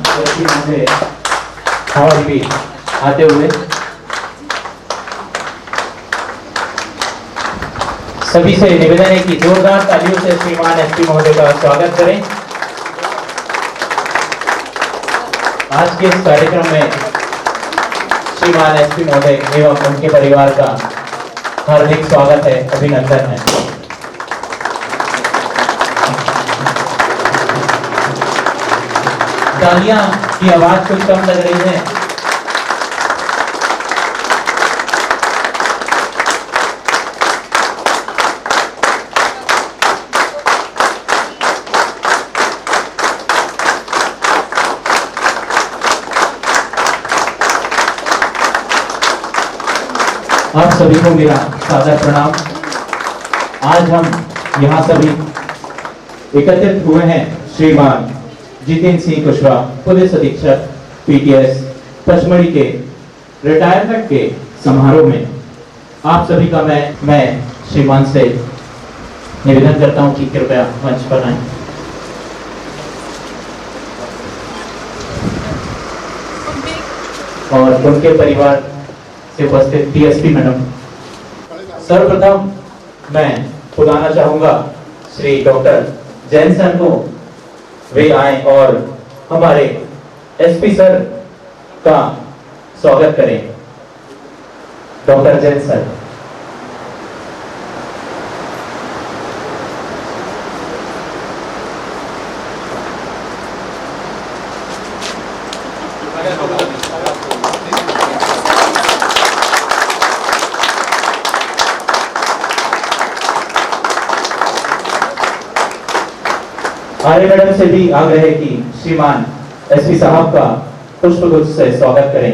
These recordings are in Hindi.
से और भी आते हुए सभी से निवेदन है कि जोरदार तालियों से श्रीमान एसपी महोदय का स्वागत करें। आज के इस कार्यक्रम में श्रीमान एसपी महोदय एवं उनके परिवार का हार्दिक स्वागत है, अभिनंदन है। तालियां की आवाज कुछ कम लग रही है। आप सभी को मेरा सादर प्रणाम। आज हम यहाँ सभी एकत्रित हुए हैं श्रीमान जितेंद्र सिंह कुशवाहा, पुलिस अधीक्षक पीटीएस पचमढ़ी के रिटायरमेंट के समारोह में। आप सभी का मैं श्रीमान से निवेदन करता हूं कि कृपया मंच पर आएं। और उनके परिवार से उपस्थित डीएसपी मैडम। सर्वप्रथम मैं बुलाना चाहूंगा श्री डॉक्टर जैन सर को, वे आए और हमारे एसपी सर का स्वागत करें। Doctor Jain sir. Arya madam से भी आग्रह है कि श्रीमान एसपी साहब का पुष्पगुच्छ से स्वागत करें।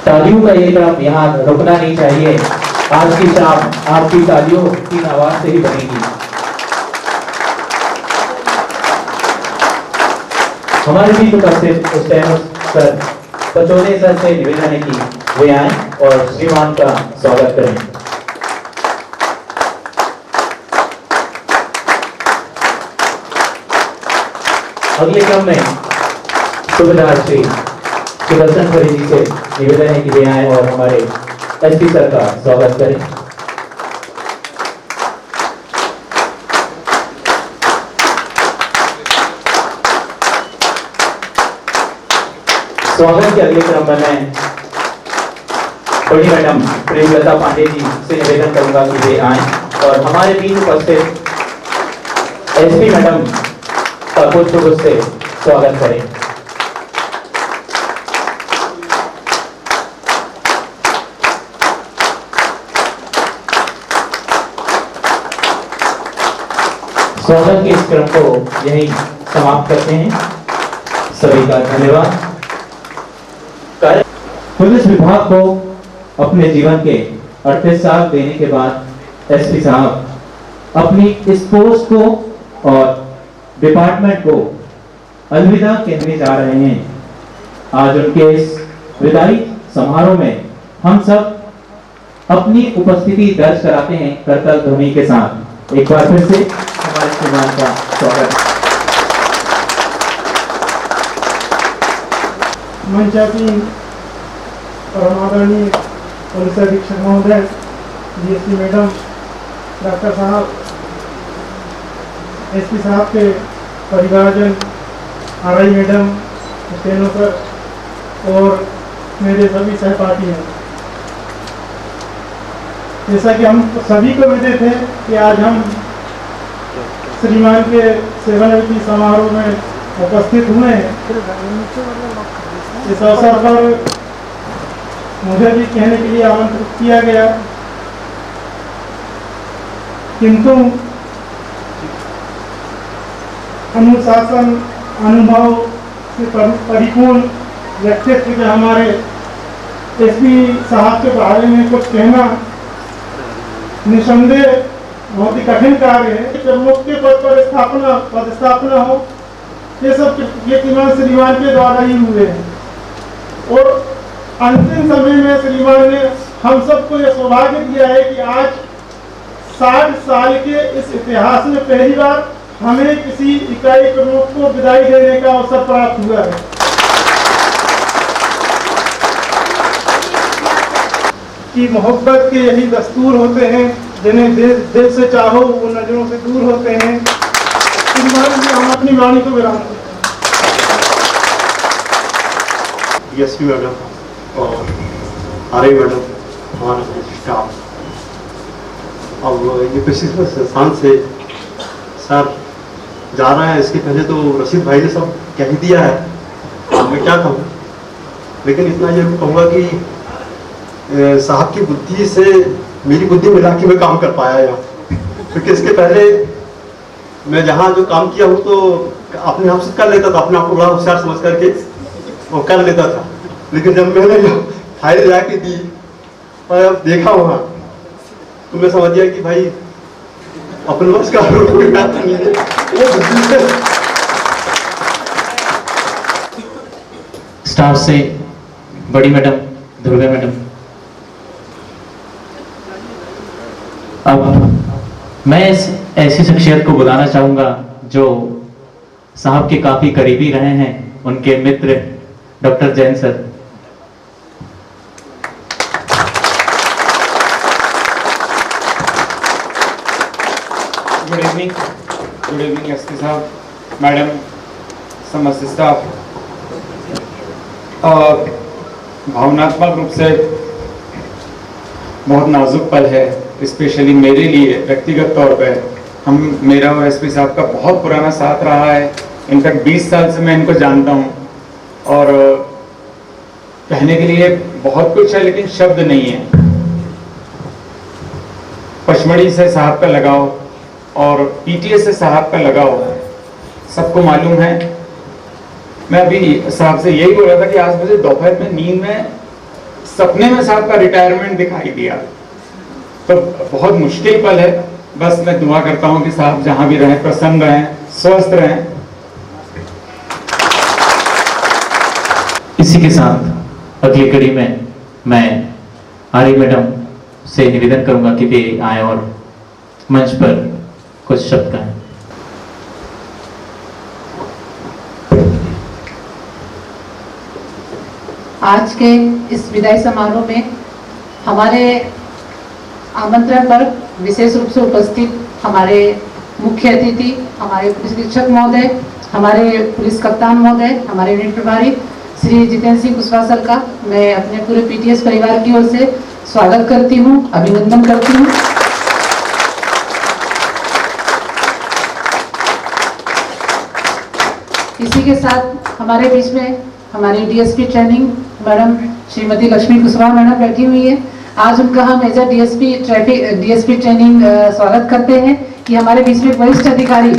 तालियों का ये क्रम यहाँ रुकना नहीं चाहिए। आज की शाम आपकी तालियों की आवाज से ही बनेगी। हमारे बीच उपस्थित सर पचौरे सर से निवेदन है कि वे आए और श्रीमान का स्वागत करें। अगले क्रम में सुबेदार श्री सुदर्शन खरी जी से निवेदन है कि वे आए और हमारे एसपी सर का स्वागत करें। स्वागत के अगले क्रम में मैं बड़ी मैडम प्रेमलता पांडे जी से निवेदन करूंगा कि वे आए और हमारे बीच उपस्थित एसपी मैडम का पुष्पगुच्छ से स्वागत करें। स्वागत के इस क्रम को यही समाप्त करते हैं। सभी का धन्यवाद। पुलिस विभाग को अपने जीवन के 38 साल देने के बाद एसपी साहब अपनी इस पोस्ट को और डिपार्टमेंट को अलविदा कहने जा रहे हैं। आज उनके इस विदाई समारोह में हम सब अपनी उपस्थिति दर्ज कराते हैं करतल ध्वनि के साथ। एक बार फिर से हमारे श्रीमान का स्वागत। मंचासीन परमादरणीय पुलिस अधीक्षक महोदय, डीएसपी मैडम, डॉक्टर साहब, एसपी साहब के परिवारजन, आरआई मैडम, स्टेनो सर और मेरे सभी सहपाठी हैं। जैसा कि हम सभी को विदित है कि आज हम श्रीमान के सेवानिवृत्ति समारोह में उपस्थित हुए हैं। इस अवसर पर मुझे भी कहने के लिए आमंत्रित किया गया, किंतु अनुशासन, अनुभव से परिपूर्ण व्यक्तित्व के हमारे एसपी साहब के बारे में कुछ कहना निसंदेह बहुत ही कठिन कार्य है। जब मुख्य पद पर पदस्थापना हो, ये सब कीर्तिमान श्रीमान के द्वारा ही हुए हैं और अंतिम समय में श्रीमान ने हम सबको यह सौभाग्य दिया है कि आज 60 साल के इस इतिहास में पहली बार हमें किसी इकाई प्रमुख को विदाई देने का अवसर प्राप्त हुआ है। कि मोहब्बत के यही दस्तूर होते हैं, जिन्हें दिल से चाहो वो नजरों से दूर होते हैं। हम अपनी वाणी को विराम देते हैं। DSP मैडम और RI मैडम, हमारा स्टाफ, अब ये प्रशिक्षण संस्थान से सर जा रहे हैं। इसके पहले तो रशीद भाई ने सब कह ही दिया है, अब मैं क्या कहूँ, लेकिन इतना जरूर कहूँगा कि साहब की बुद्धि से मेरी बुद्धि मिला के मैं काम कर पाया यहाँ, क्योंकि इसके पहले मैं जहाँ जो काम किया हूँ तो अपने आप से कर लेता था, अपने आप को बड़ा होशियार समझ करके वो कर लेता था। लेकिन जब मैंने फाइल जाके दी और अब देखा वहाँ, तो मैं समझ गया कि भाई अपने बस का कोई बात नहीं है, वो बुद्धि से। स्टाफ से बड़ी मैडम दुर्गा मैडम, अब मैं ऐसी शख्सियत को बुलाना चाहूंगा जो साहब के काफी करीबी रहे हैं, उनके मित्र doctor Jain sir. Good evening SP साहब, मैडम, समस्त स्टाफ। और भावनात्मक रूप से बहुत नाजुक पल है, स्पेशली मेरे लिए व्यक्तिगत तौर पे। मेरा और एसपी साहब का बहुत पुराना साथ रहा है, इनफैक्ट 20 साल से मैं इनको जानता हूँ, और कहने के लिए बहुत कुछ है लेकिन शब्द नहीं है। पचमढ़ी से साहब का लगाव और पीटीएस से साहब का लगाव सबको मालूम है। मैं अभी साहब से यही बोल रहा था कि आज मुझे दोपहर में नींद में सपने में साहब का रिटायरमेंट दिखाई दिया, तो बहुत मुश्किल पल है। बस मैं दुआ करता हूं कि साहब जहां भी रहें प्रसन्न रहें, स्वस्थ रहें। इसी के साथ अगली कड़ी में मैं आरी मैडम से निवेदन करूंगा कि वे आए और मंच पर कुछ शब्द कहें। आज के इस विदाई समारोह में हमारे आमंत्रण पर विशेष रूप से उपस्थित हमारे मुख्य अतिथि, हमारे पुलिस अधीक्षक महोदय, हमारे पुलिस कप्तान महोदय, हमारे यूनिट प्रभारी श्री जितेंद्र सिंह कुशवाहा सर का मैं अपने पूरे पीटीएस परिवार की ओर से स्वागत करती हूँ, अभिनंदन करती हूँ। इसी के साथ हमारे बीच में हमारी DSP training madam Shrimati Lakshmi Kushwaha madam बैठी हुई है। आज उनका हम एज ए डीएसपी ट्रेनिंग स्वागत करते हैं कि हमारे बीच में वरिष्ठ अधिकारी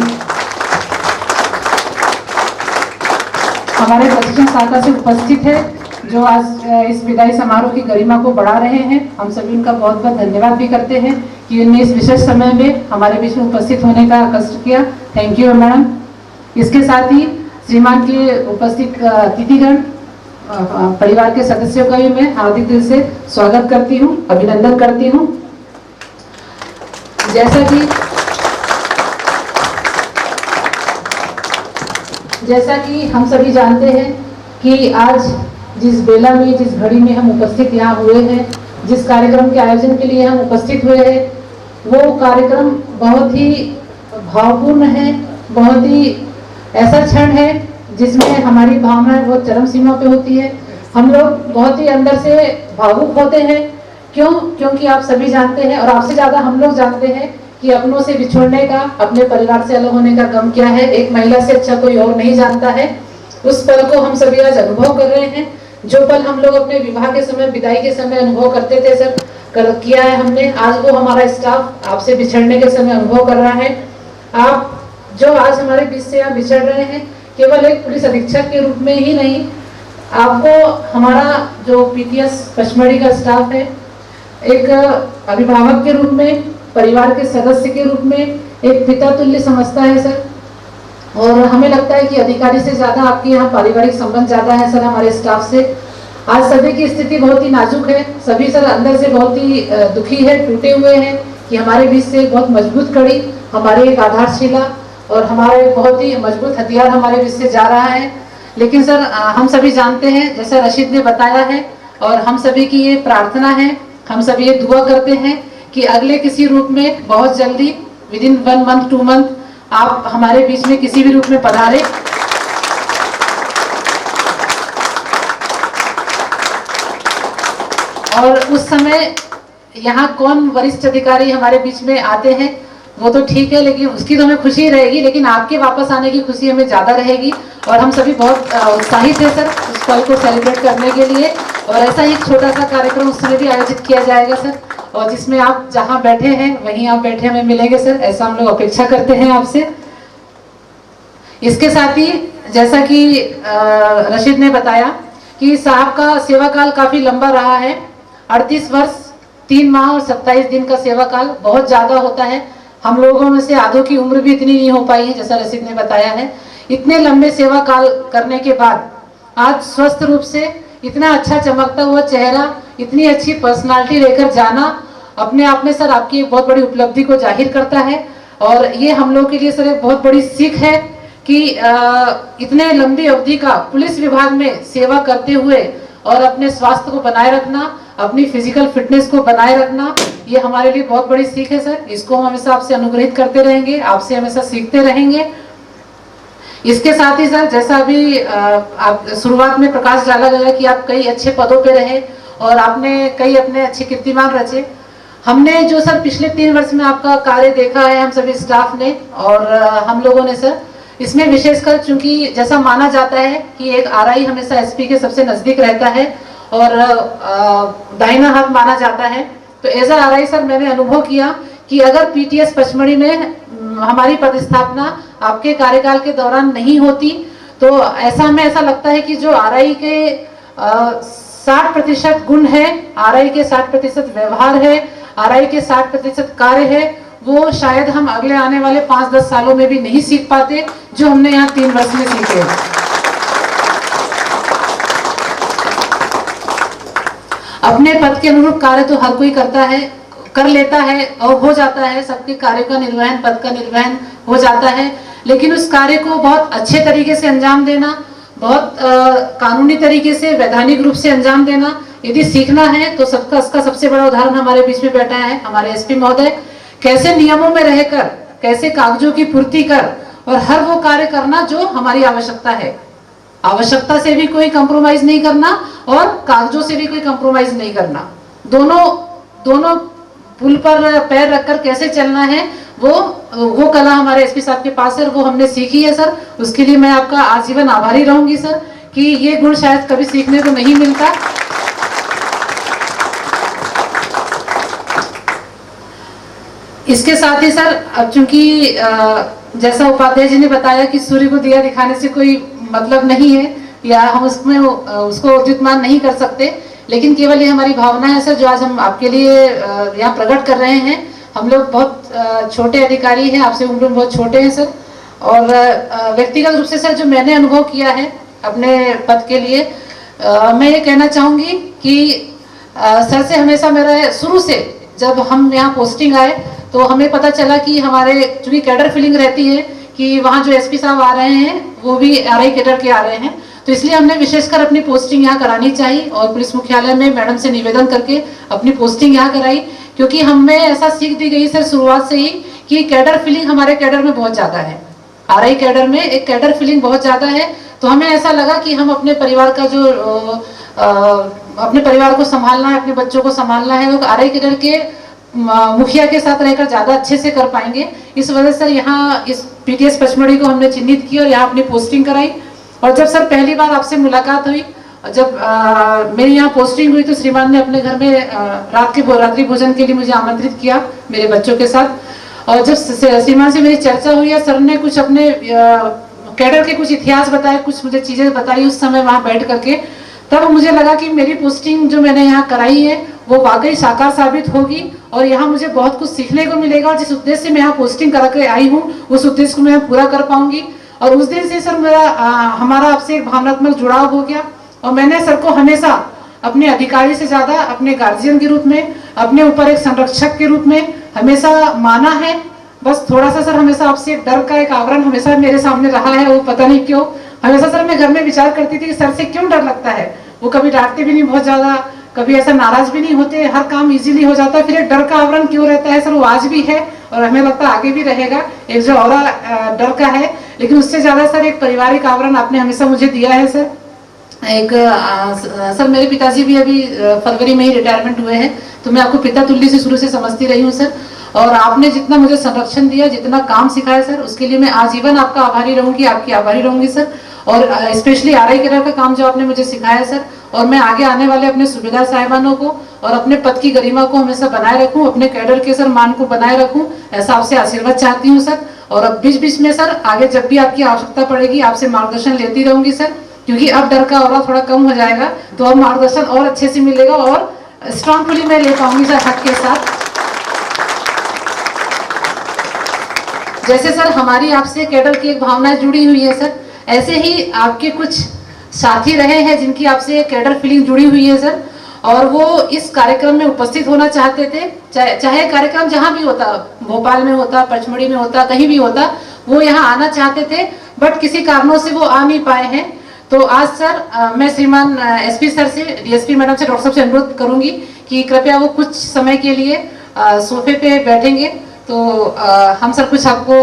हमारे प्रशिक्षण शाखा से उपस्थित है, जो आज इस विदाई समारोह की गरिमा को बढ़ा रहे हैं। हम सभी उनका बहुत बहुत धन्यवाद भी करते हैं कि उन्होंने इस विशेष समय में हमारे बीच में उपस्थित होने का कष्ट किया। Thank you madam. इसके साथ ही श्रीमान के उपस्थित अतिथिगण परिवार के सदस्यों का भी मैं हार्दिक दिल से स्वागत करती हूँ, अभिनंदन करती हूँ। जैसा कि हम सभी जानते हैं कि आज जिस बेला में, जिस घड़ी में हम उपस्थित यहाँ हुए हैं, जिस कार्यक्रम के आयोजन के लिए हम उपस्थित हुए हैं, वो कार्यक्रम बहुत ही भावपूर्ण है, बहुत ही ऐसा क्षण है जिसमें हमारी भावनाएं बहुत चरम सीमा पे होती है। हम लोग बहुत ही अंदर से भावुक होते हैं। क्योंकि आप सभी जानते हैं और आपसे ज्यादा हम लोग जानते हैं कि अपनों से बिछुड़ने का, अपने परिवार से अलग होने का गम क्या है। एक महिला से अच्छा कोई और नहीं जानता है। उस पल को हम सभी आज अनुभव कर रहे हैं। जो पल हम लोग अपने विवाह के समय, विदाई के समय अनुभव करते थे सर, किया है हमने, आज वो हमारा स्टाफ आपसे बिछड़ने के समय अनुभव कर रहा है। आप जो आज हमारे बीच से यहाँ बिछड़ रहे हैं, केवल एक पुलिस अधीक्षक के रूप में ही नहीं, आपको हमारा जो पीटीएस पचमढ़ी का स्टाफ है, एक अभिभावक के रूप में, परिवार के सदस्य के रूप में, एक पिता तुल्य समझता है सर। और हमें लगता है कि अधिकारी से ज्यादा आपके यहाँ पारिवारिक संबंध ज्यादा है सर हमारे स्टाफ से। आज सभी की स्थिति बहुत ही नाजुक है, सभी सर अंदर से बहुत ही दुखी है, टूटे हुए हैं कि हमारे बीच से बहुत मजबूत कड़ी, हमारी एक आधारशिला, और हमारा एक बहुत ही मजबूत हथियार हमारे बीच से जा रहा है। लेकिन सर हम सभी जानते हैं, जैसा रशीद ने बताया है, और हम सभी की ये प्रार्थना है, हम सभी ये दुआ करते हैं कि अगले किसी रूप में बहुत जल्दी विदिन 1 मंथ 2 मंथ आप हमारे बीच में किसी भी रूप में पधारे। और उस समय यहाँ कौन वरिष्ठ अधिकारी हमारे बीच में आते हैं वो तो ठीक है, लेकिन उसकी तो हमें खुशी रहेगी, लेकिन आपके वापस आने की खुशी हमें ज़्यादा रहेगी। और हम सभी बहुत उत्साहित हैं सर उस पल को सेलिब्रेट करने के लिए। और ऐसा ही एक छोटा सा कार्यक्रम उस समय भी आयोजित किया जाएगा सर, और जिसमें आप जहाँ बैठे हैं वहीं आप बैठे हमें मिलेंगे सर, ऐसा हम लोग अपेक्षा करते हैं आपसे। इसके साथ ही जैसा कि रशीद ने बताया कि साहब का सेवा काल काफ़ी लंबा रहा है, 38 वर्ष 3 माह और 27 दिन का सेवा काल बहुत ज़्यादा होता है। हम लोगों में से आधों की उम्र भी इतनी नहीं हो पाई है, जैसा रशीद ने बताया है। इतने लंबे सेवा काल करने के बाद आज स्वस्थ रूप से इतना अच्छा चमकता हुआ चेहरा, इतनी अच्छी पर्सनालिटी लेकर जाना अपने आप में सर आपकी एक बहुत बड़ी उपलब्धि को जाहिर करता है। और ये हम लोग के लिए सर एक बहुत बड़ी सीख है कि इतने लंबी अवधि का पुलिस विभाग में सेवा करते हुए और अपने स्वास्थ्य को बनाए रखना, अपनी फिजिकल फिटनेस को बनाए रखना, ये हमारे लिए बहुत बड़ी सीख है सर। इसको हम हमेशा आपसे अनुग्रहित करते रहेंगे, आपसे हमेशा सीखते रहेंगे। इसके साथ ही सर जैसा अभी आप शुरुआत में प्रकाश डाला गया कि आप कई अच्छे पदों पे रहे और आपने कई अपने अच्छे कीर्तिमान रचे। हमने जो सर पिछले 3 वर्ष में आपका कार्य देखा है हम सभी स्टाफ ने और हम लोगों ने सर, इसमें विशेषकर चूंकि जैसा माना जाता है कि एक आरआई हमेशा एसपी के सबसे नजदीक रहता है और दाहिना हाथ माना जाता है, तो एज अ आरआई सर मैंने अनुभव किया कि अगर पीटीएस पचमढ़ी में हमारी पदस्थापना आपके कार्यकाल के दौरान नहीं होती तो हमें ऐसा लगता है कि जो आरआई के 60% गुण है, आरआई के 60% व्यवहार है, आरआई के 60% कार्य है, वो शायद हम अगले आने वाले 5-10 सालों में भी नहीं सीख पाते जो हमने यहाँ 3 वर्ष में सीखे। अपने पद के अनुरूप कार्य तो हर कोई करता है, कर लेता है और हो जाता है, सबके कार्य का निर्वहन, पद का निर्वहन हो जाता है, लेकिन उस कार्य को बहुत अच्छे तरीके से अंजाम देना, बहुत कानूनी तरीके से, वैधानिक रूप से अंजाम देना यदि सीखना है तो सबका इसका सबसे बड़ा उदाहरण हमारे बीच में बैठा है हमारे एसपी महोदय। कैसे नियमों में रहकर, कैसे कागजों की पूर्ति कर और हर वो कार्य करना जो हमारी आवश्यकता है, आवश्यकता से भी कोई कंप्रोमाइज नहीं करना और कागजों से भी कोई कंप्रोमाइज नहीं करना, दोनों पुल पर पैर रखकर कैसे चलना है वो कला हमारे एसपी साहब के पास है और वो हमने सीखी है सर। उसके लिए मैं आपका आजीवन आभारी रहूंगी सर कि ये गुण शायद कभी सीखने को नहीं मिलता। इसके साथ ही सर अब चूंकि जैसा उपाध्याय जी ने बताया कि सूर्य को दिया दिखाने से कोई मतलब नहीं है या हम उसमें उसको उद्युतमान नहीं कर सकते, लेकिन केवल ये हमारी भावना है सर जो आज हम आपके लिए यहाँ प्रकट कर रहे हैं। हम लोग बहुत छोटे अधिकारी हैं, आपसे उम्र में बहुत छोटे हैं सर, और व्यक्तिगत रूप से सर जो मैंने अनुभव किया है अपने पद के लिए, मैं ये कहना चाहूँगी कि सर से हमेशा मेरा शुरू से जब हम यहाँ पोस्टिंग आए तो हमें पता चला कि हमारे चूँकि कैडर फीलिंग रहती है कि वहाँ जो एसपी साहब आ रहे हैं वो भी आरआई कैडर के आ रहे हैं, तो इसलिए हमने विशेषकर अपनी पोस्टिंग यहाँ करानी चाहिए और पुलिस मुख्यालय में मैडम से निवेदन करके अपनी पोस्टिंग यहाँ कराई, क्योंकि हमें ऐसा सीख दी गई सर शुरुआत से ही कि कैडर फीलिंग हमारे कैडर में बहुत ज़्यादा है, आरआई कैडर में एक कैडर फीलिंग बहुत ज़्यादा है। तो हमें ऐसा लगा कि हम अपने परिवार का जो अपने परिवार को संभालना है, अपने बच्चों को संभालना है, वो आरआई कैडर के मुखिया के साथ रहकर ज़्यादा अच्छे से कर पाएंगे। इस वजह से यहाँ इस पीटीएस पचमढ़ी को हमने चिन्हित की और यहाँ अपनी पोस्टिंग कराई। और जब सर पहली बार आपसे मुलाकात हुई, जब मेरी यहाँ पोस्टिंग हुई तो श्रीमान ने अपने घर में रात्रि भोजन के लिए मुझे आमंत्रित किया मेरे बच्चों के साथ। और जब श्रीमान से मेरी चर्चा हुई, सर ने कुछ अपने कैडर के कुछ इतिहास बताए, कुछ मुझे चीज़ें बताई उस समय वहाँ बैठ करके, तब मुझे लगा कि मेरी पोस्टिंग जो मैंने यहाँ कराई है वो वाकई साकार साबित होगी और यहाँ मुझे बहुत कुछ सीखने को मिलेगा। जिस उद्देश्य से मैं यहाँ पोस्टिंग करा के आई हूँ उस उद्देश्य को मैं पूरा कर पाऊंगी। और उस दिन से सर मेरा हमारा आपसे एक भावनात्मक जुड़ाव हो गया और मैंने सर को हमेशा अपने अधिकारी से ज़्यादा अपने गार्जियन के रूप में, अपने ऊपर एक संरक्षक के रूप में हमेशा माना है, बस थोड़ा सा सर हमेशा आपसे एक डर का एक आवरण हमेशा मेरे सामने रहा है, वो पता नहीं क्यों। हमेशा सर मैं घर में विचार करती थी कि सर से क्यों डर लगता है। वो कभी डांटते भी नहीं बहुत ज्यादा, कभी ऐसा नाराज भी नहीं होते, हर काम इजीली हो जाता है, फिर एक डर का आवरण क्यों रहता है सर, वो आज भी है और हमें लगता है आगे भी रहेगा। एक जो और डर का है, लेकिन उससे ज्यादा सर एक पारिवारिक आवरण आपने हमेशा मुझे दिया है सर। एक सर मेरे पिताजी भी अभी फरवरी में ही रिटायरमेंट हुए हैं, तो मैं आपको पिता तुल्य से शुरू से समझती रही हूँ सर। और आपने जितना मुझे संरक्षण दिया, जितना काम सिखाया सर, उसके लिए मैं आजीवन आपका आभारी रहूंगी, आपकी आभारी रहूंगी सर। और स्पेशली आरआई केडर का काम जो आपने मुझे सिखाया सर, और मैं आगे आने वाले अपने सूबेदार साहिबानों को और अपने पद की गरिमा को हमेशा बनाए रखूं, अपने कैडर के सर मान को बनाए रखूं, ऐसा आपसे आशीर्वाद चाहती हूं सर। और अब बीच बीच में सर आगे जब भी आपकी आवश्यकता पड़ेगी आपसे मार्गदर्शन लेती रहूंगी सर, क्योंकि अब डर का और थोड़ा कम हो जाएगा, तो अब मार्गदर्शन और अच्छे से मिलेगा और स्ट्रांगफुली मैं ले पाऊंगी सर हक के साथ। जैसे सर हमारी आपसे कैडर की एक भावना जुड़ी हुई है सर, ऐसे ही आपके कुछ साथी रहे हैं जिनकी आपसे कैडर फीलिंग जुड़ी हुई है सर, और वो इस कार्यक्रम में उपस्थित होना चाहते थे, चाहे कार्यक्रम जहां भी होता, भोपाल में होता, पचमढ़ी में होता, कहीं भी होता, वो यहाँ आना चाहते थे, बट किसी कारणों से वो आ नहीं पाए हैं। तो आज सर मैं श्रीमान एसपी सर से, डीएसपी मैडम से, डॉक्टर साहब से अनुरोध करूंगी कि कृपया वो कुछ समय के लिए सोफे पे बैठेंगे, तो हम सर कुछ आपको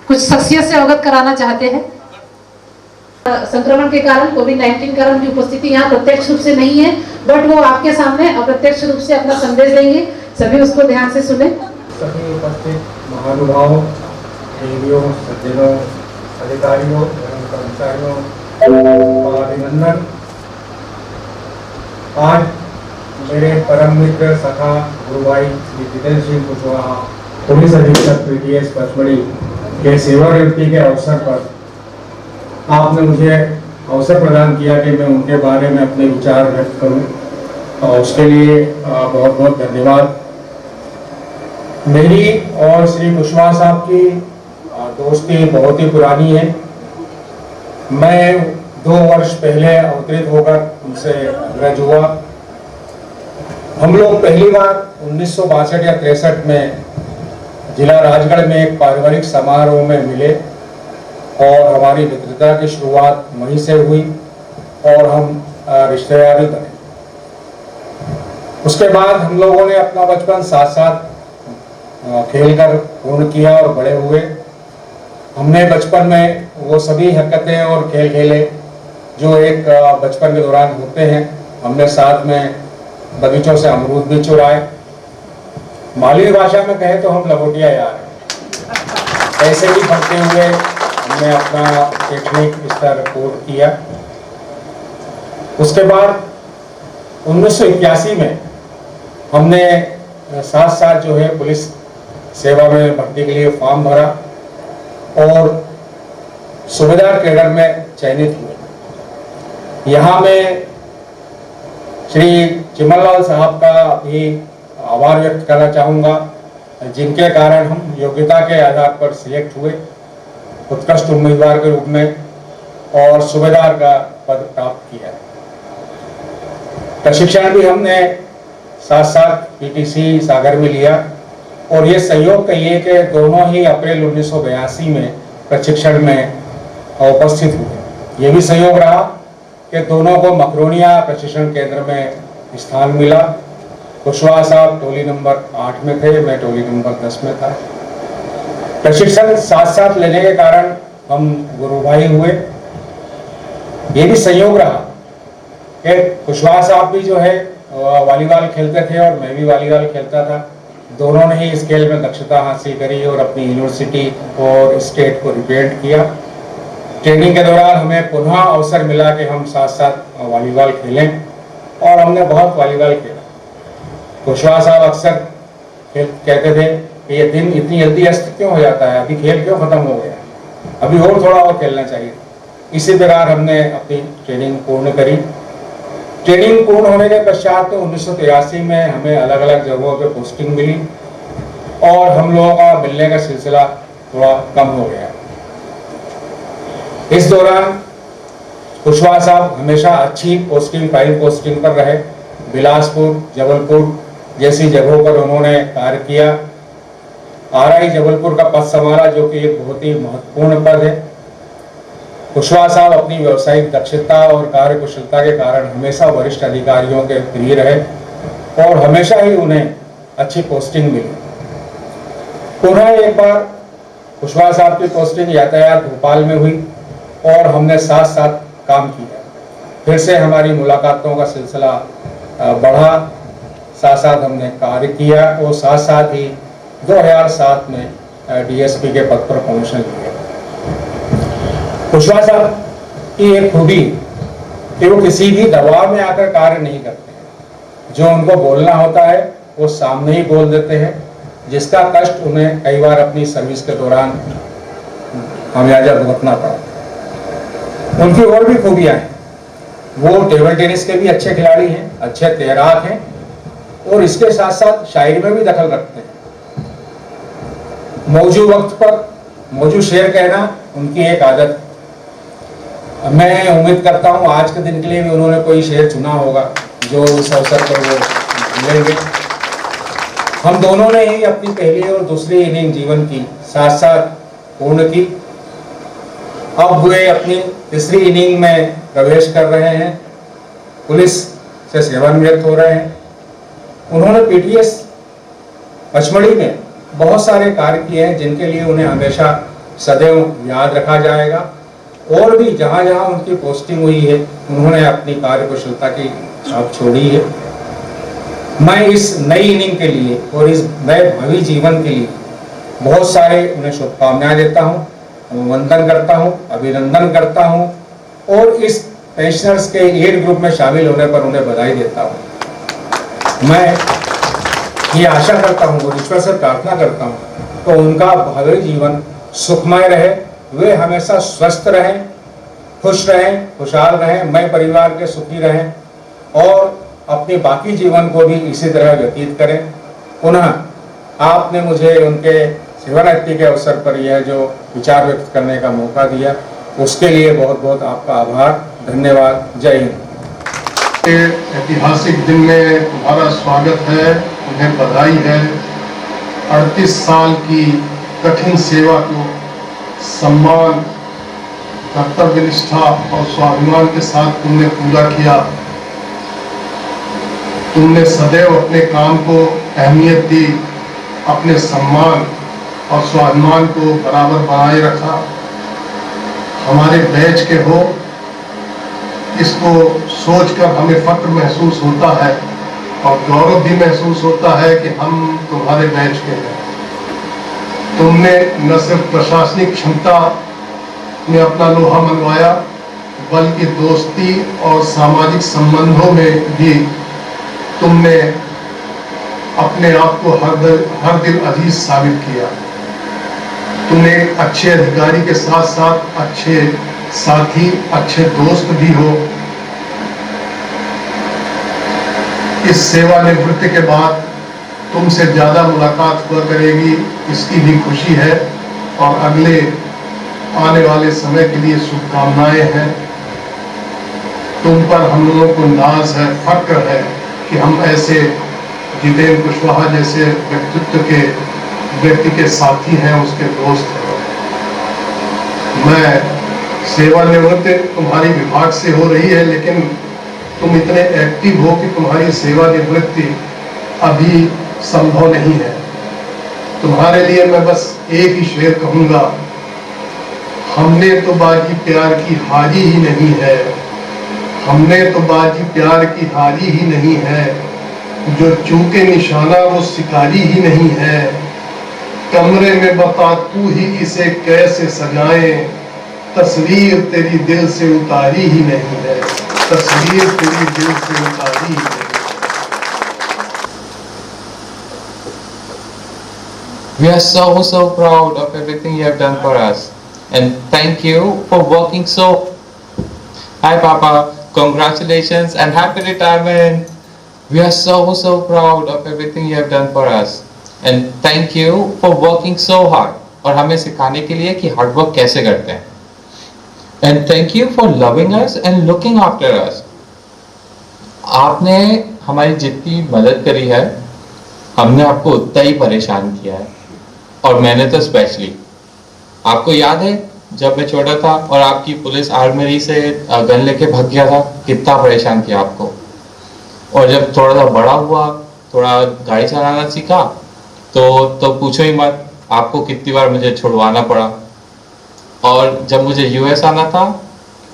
कुछ शख्सियत से अवगत कराना चाहते हैं। संक्रमण के कारण, कोविड-19 कारण की उपस्थिति यहाँ प्रत्यक्ष रूप से नहीं है, बट वो आपके सामने अप्रत्यक्ष रूप से अपना संदेश देंगे, सभी उसको ध्यान से सुने। सभी उपस्थित महानुभावों, देवियों, सज्जनों, अधिकारियों एवं कर्मचारियों और अभिनंदन। आज मेरे परम मित्र सखा गुरु भाई श्री जितेंद्र सिंह कुशवाहा, पुलिस अधीक्षक पीटीएस पचमढ़ी के सेवानिवृत्ति के अवसर पर आपने मुझे अवसर प्रदान किया कि मैं उनके बारे में अपने विचार व्यक्त करूं, और उसके लिए बहुत बहुत धन्यवाद। मेरी और श्री कुशवाहा साहब की दोस्ती बहुत ही पुरानी है। मैं 2 वर्ष पहले अवतरित होकर उनसे अग्रज हुआ। हम लोग पहली बार 1962 या 63 में जिला राजगढ़ में एक पारिवारिक समारोह में मिले, और हमारी मित्रता की शुरुआत वहीं से हुई और हम रिश्तेदारी बने। उसके बाद हम लोगों ने अपना बचपन साथ साथ खेलकर पूर्ण किया और बड़े हुए। हमने बचपन में वो सभी हरकतें और खेल खेले जो एक बचपन के दौरान होते हैं। हमने साथ में बगीचों से अमरूद भी चुराए। मालवी भाषा में कहे तो हम लंगोटिया यार हैं। ऐसे ही बढ़ते हुए हमने अपना शैक्षणिक स्तर पूर्ण किया। उसके बाद 1981 में हमने साथ साथ जो है पुलिस सेवा में भर्ती के लिए फॉर्म भरा और सूबेदार कैडर में चयनित हुए। यहाँ मैं श्री चिमनलाल साहब का भी आभार व्यक्त करना चाहूँगा, जिनके कारण हम योग्यता के आधार पर सिलेक्ट हुए उत्कृष्ट उम्मीदवार के रूप में और सूबेदार का पद प्राप्त किया। प्रशिक्षण भी हमने साथ साथ पीटीसी सागर में लिया, और ये सहयोग कहिए कि दोनों ही अप्रैल 1982 में प्रशिक्षण में उपस्थित हुए। ये भी सहयोग रहा कि दोनों को मकरोनिया प्रशिक्षण केंद्र में स्थान मिला। कुशवाहा साहब टोली नंबर 8 में थे, मैं टोली नंबर 10 में था। प्रशिक्षण साथ साथ लेने के कारण हम गुरु भाई हुए। ये भी संयोग रहा कि कुशवाहा साहब भी जो है वॉलीबॉल खेलते थे और मैं भी वॉलीबॉल खेलता था। दोनों ने ही इस खेल में दक्षता हासिल करी और अपनी यूनिवर्सिटी और स्टेट को रिप्रेजेंट किया। ट्रेनिंग के दौरान हमें पुनः अवसर मिला कि हम साथ साथ वॉलीबॉल खेलें, और हमने बहुत वॉलीबॉल खेला। कुशवाहा साहब अक्सर कहते थे कि ये दिन इतनी जल्दी अस्त क्यों हो जाता है, अभी खेल क्यों खत्म हो गया, अभी और थोड़ा और खेलना चाहिए। इसी प्रकार हमने अपनी ट्रेनिंग पूर्ण करी। ट्रेनिंग पूर्ण होने के पश्चात तो 1983 में हमें अलग अलग जगहों पे पोस्टिंग मिली और हम लोगों का मिलने का सिलसिला थोड़ा कम हो गया। इस दौरान कुशवाहा साहब हमेशा अच्छी पोस्टिंग, प्राइम पोस्टिंग पर रहे। बिलासपुर, जबलपुर जैसी जगहों पर उन्होंने कार्य किया। RI जबलपुर का पद संभाला, जो कि एक बहुत ही महत्वपूर्ण पद है। कुशवाहा साहब अपनी व्यावसायिक दक्षता और कार्यकुशलता के कारण हमेशा वरिष्ठ अधिकारियों के प्रिय रहे और हमेशा ही उन्हें अच्छी पोस्टिंग मिली। पुनः एक बार कुशवाहा साहब की पोस्टिंग यातायात भोपाल में हुई और हमने साथ साथ काम किया। फिर से हमारी मुलाकातों का सिलसिला बढ़ा, साथ साथ हमने कार्य किया और साथ साथ ही 2007 में DSP के पद पर प्रमोशन किया। कुशवाहा साहब की एक खूबी कि वो किसी भी दबाव में आकर कार्य नहीं करते हैं। जो उनको बोलना होता है वो सामने ही बोल देते हैं, जिसका कष्ट उन्हें कई बार अपनी सर्विस के दौरान खामियाजा भुगतना पड़ा। उनकी और भी खूबियां हैं। वो टेबल टेनिस के भी अच्छे खिलाड़ी हैं, अच्छे तैराक हैं और इसके साथ साथ शायरी में भी दखल रखते हैं। मौजू वक्त पर मौजू शेर कहना उनकी एक आदत। मैं उम्मीद करता हूं आज के दिन के लिए भी उन्होंने कोई शेर चुना होगा जो उस अवसर पर वो लेंगे। हम दोनों ने ही अपनी पहली और दूसरी इनिंग जीवन की साथ साथ पूर्ण की। अब वे अपनी तीसरी इनिंग में प्रवेश कर रहे हैं, पुलिस से सेवानिवृत्त हो रहे हैं। उन्होंने PTS पचमढ़ी में बहुत सारे कार्य किए हैं जिनके लिए उन्हें हमेशा सदैव याद रखा जाएगा। और भी जहां जहां उनकी पोस्टिंग हुई है उन्होंने अपनी कार्यकुशलता की छाप छोड़ी है। मैं इस नई इनिंग के लिए और इस नए भावी जीवन के लिए बहुत सारे उन्हें शुभकामनाएं देता हूं, वंदन करता हूं, अभिनंदन करता हूं और इस पेंशनर्स के एड ग्रुप में शामिल होने पर उन्हें बधाई देता हूं। मैं ये आशा करता हूं और ईश्वर से प्रार्थना करता हूं तो उनका भावी जीवन सुखमय रहे, वे हमेशा स्वस्थ रहें, खुश रहें, खुशहाल रहें, मैं परिवार के सुखी रहें और अपने बाकी जीवन को भी इसी तरह व्यतीत करें। पुनः आपने मुझे उनके सेवानिवृत्ति के अवसर पर यह जो विचार व्यक्त करने का मौका दिया उसके लिए बहुत बहुत आपका आभार, धन्यवाद। जय हिंद। ऐतिहासिक दिन में तुम्हारा स्वागत है, उन्हें बधाई है। 38 साल की कठिन सेवा को सम्मान, कर्तव्य निष्ठा और स्वाभिमान के साथ तुमने पूरा किया। तुमने सदैव अपने काम को अहमियत दी, अपने सम्मान और स्वाभिमान को बराबर बनाए रखा। हमारे बैच के हो, इसको सोचकर हमें फक्र महसूस होता है और गौरव भी महसूस होता है कि हम तुम्हारे बैच के हैं। तुमने न सिर्फ प्रशासनिक क्षमता में अपना लोहा मनवाया बल्कि दोस्ती और सामाजिक संबंधों में भी तुमने अपने आप को हर दिल अजीज साबित किया। तुम एक अच्छे अधिकारी के साथ साथ अच्छे साथी, अच्छे दोस्त भी हो। इस सेवानिवृत्ति के बाद तुमसे ज्यादा मुलाकात हुआ करेगी, इसकी भी खुशी है और अगले आने वाले समय के लिए शुभकामनाएं हैं। तुम पर हम लोगों को नाज है, फक्र है कि हम ऐसे जितेंद्र कुशवाहा जैसे व्यक्ति के साथी हैं, उसके दोस्त हैं। मैं सेवानिवृत्ति तुम्हारी विभाग से हो रही है, लेकिन तुम इतने एक्टिव हो कि तुम्हारी सेवानिवृत्ति अभी संभव नहीं है। तुम्हारे लिए मैं बस एक ही शेर कहूंगा, हमने तो बाजी प्यार की हारी ही नहीं है, हमने तो बाजी प्यार की हारी ही नहीं है, जो चूके निशाना वो शिकारी ही नहीं है। कमरे में बता तू ही इसे कैसे सजाए, तस्वीर तेरी दिल से उतारी ही नहीं है, तस्वीर तेरी दिल से उतारी ही नहीं। We are so proud of everything you have done for us, and thank you for working so. Hi Papa, congratulations and happy retirement. We are so proud of everything you have done for us, and thank you for working so hard. और हमें सिखाने के लिए कि हार्ड वर्क कैसे करते हैं. And thank you for loving us and looking after us. आपने हमारी जितनी मदद करी है, हमने आपको उतना ही परेशान किया है. और मैंने तो स्पेशली, आपको याद है जब मैं छोटा था और आपकी पुलिस आर्मरी से गन लेके भाग गया था, कितना परेशान किया आपको। और जब थोड़ा सा बड़ा हुआ, थोड़ा गाड़ी चलाना सीखा, तो पूछो ही मत, आपको कितनी बार मुझे छुड़वाना पड़ा। और जब मुझे यूएस आना था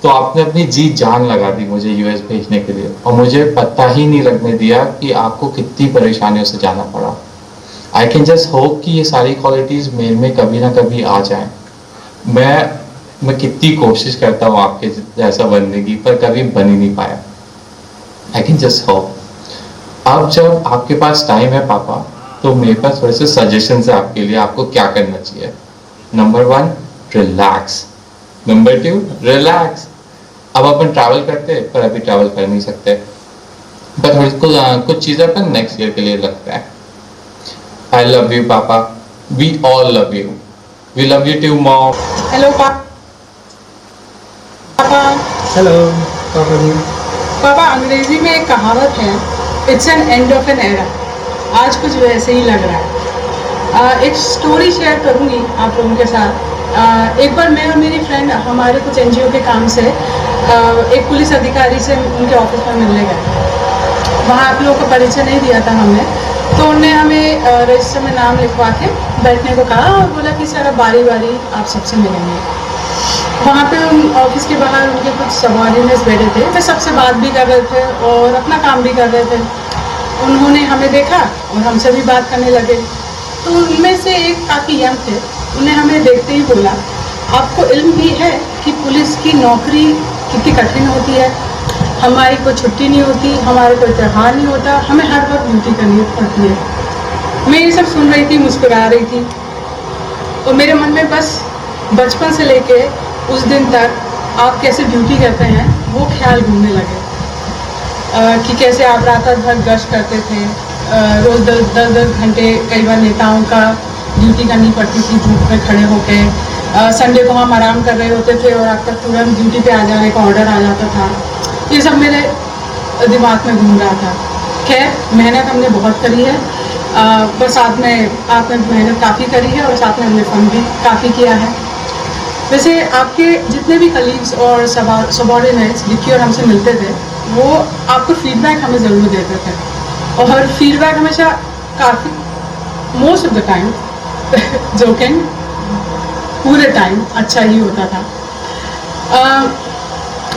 तो आपने अपनी जी जान लगा दी मुझे यूएस भेजने के लिए, और मुझे पता ही नहीं लगने दिया कि आपको कितनी परेशानियों से जाना पड़ा। आई कैन जस्ट होप कि ये सारी क्वालिटीज मेरे में कभी ना कभी आ जाएं। मैं कितनी कोशिश करता हूँ आपके जैसा बनने की, पर कभी बन ही नहीं पाया। I can just hope. अब जब आपके पास टाइम है पापा, तो मेरे पास थोड़े से सजेशंस है आपके लिए, आपको क्या करना चाहिए। Number 1, relax. Number 2, relax. अब अपन ट्रैवल करते हैं, पर अभी ट्रैवल कर नहीं सकते, पर कुछ चीज़ें अपन नेक्स्ट ईयर के लिए रखते हैं। I love you papa, we all love you, we love you too mom. Hello papa. Hello papa ji. पापा, अंग्रेजी में एक कहावत है, it's an end of an era. आज कुछ वैसे ही लग रहा है। एक स्टोरी शेयर करूंगी आप लोगों के साथ। एक बार मैं और मेरी फ्रेंड हमारे कुछ एनजीओ के काम से एक पुलिस अधिकारी से उनके ऑफिस में मिलने गए। वहाँ आप लोगों को परिचय नहीं दिया था हमने, तो उन्होंने हमें रजिस्टर में नाम लिखवा के बैठने को कहा और बोला कि सर अब बारी बारी आप सबसे मिलेंगे। वहाँ पे उन ऑफिस के बाहर उनके कुछ सबऑर्डिनेट्स बैठे थे, वे सबसे बात भी कर रहे थे और अपना काम भी कर रहे थे। उन्होंने हमें देखा और हमसे भी बात करने लगे। तो उनमें से एक काफ़ी यंग थे, उन्हें हमें देखते ही बोला, आपको इल्म भी है कि पुलिस की नौकरी कितनी कठिन होती है, हमारी कोई छुट्टी नहीं होती, हमारे कोई त्यौहार नहीं होता, हमें हर वक्त ड्यूटी करनी पड़ती है। मैं ये सब सुन रही थी, मुस्कुरा रही थी, और मेरे मन में बस बचपन से लेके उस दिन तक आप कैसे ड्यूटी करते हैं वो ख्याल घूमने लगे। कि कैसे आप रात भर गश्त करते थे, रोज़ 10 घंटे कई बार नेताओं का ड्यूटी करनी पड़ती थी धूप में खड़े होकर। संडे को हम आराम कर रहे होते थे और आपका तुरंत ड्यूटी पे आ जाने का ऑर्डर आ जाता था। ये सब मेरे दिमाग में घूम रहा था। खैर, मेहनत हमने बहुत करी है, पर साथ में आपने मेहनत काफ़ी करी है और साथ में हमने फन भी काफ़ी किया है। वैसे आपके जितने भी कलीग्स और सबऑर्डिनेट्स लिखी और हमसे मिलते थे, वो आपको फीडबैक हमें ज़रूर देते थे, और हर फीडबैक हमेशा काफ़ी, most of the time joking, पूरे टाइम अच्छा ही होता था।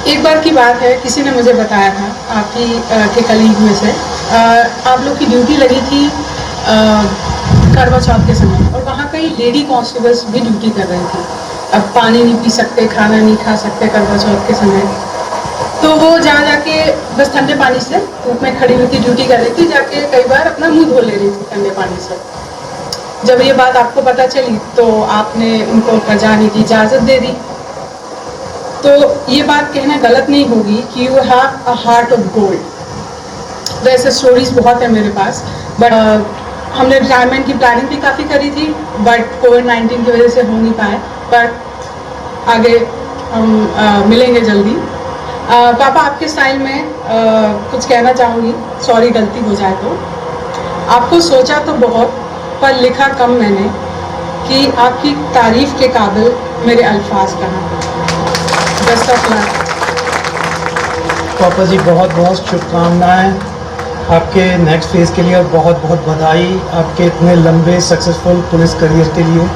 एक बार की बात है, किसी ने मुझे बताया था आपकी के कलीग में से, आप लोग की ड्यूटी लगी थी करवा चौथ के समय, और वहाँ कई लेडी कांस्टेबल्स भी ड्यूटी कर रही थी। अब पानी नहीं पी सकते, खाना नहीं खा सकते करवा चौथ के समय, तो वो जाके बस ठंडे पानी से धूप में खड़ी हुई थी, ड्यूटी कर रही थी, जाके कई बार अपना मुंह धो ले रही थी ठंडे पानी से। जब ये बात आपको पता चली तो आपने उनको जाने की इजाज़त दे दी। तो ये बात कहना गलत नहीं होगी कि you have a heart of gold. वैसे स्टोरीज बहुत है मेरे पास, बट हमने रिटायरमेंट की प्लानिंग भी काफ़ी करी थी, बट कोविड-19 की वजह से हो नहीं पाए। बट आगे हम मिलेंगे जल्दी। पापा, आपके स्टाइल में कुछ कहना चाहूँगी, सॉरी गलती हो जाए तो। आपको सोचा तो बहुत, पर लिखा कम मैंने, कि आपकी तारीफ़ के काबिल मेरे अल्फाज कहाँ। Best of luck. पापा जी, बहुत बहुत शुभकामनाएं आपके नेक्स्ट फेज़ के लिए, और बहुत बहुत बधाई आपके इतने लंबे सक्सेसफुल पुलिस करियर के लिए।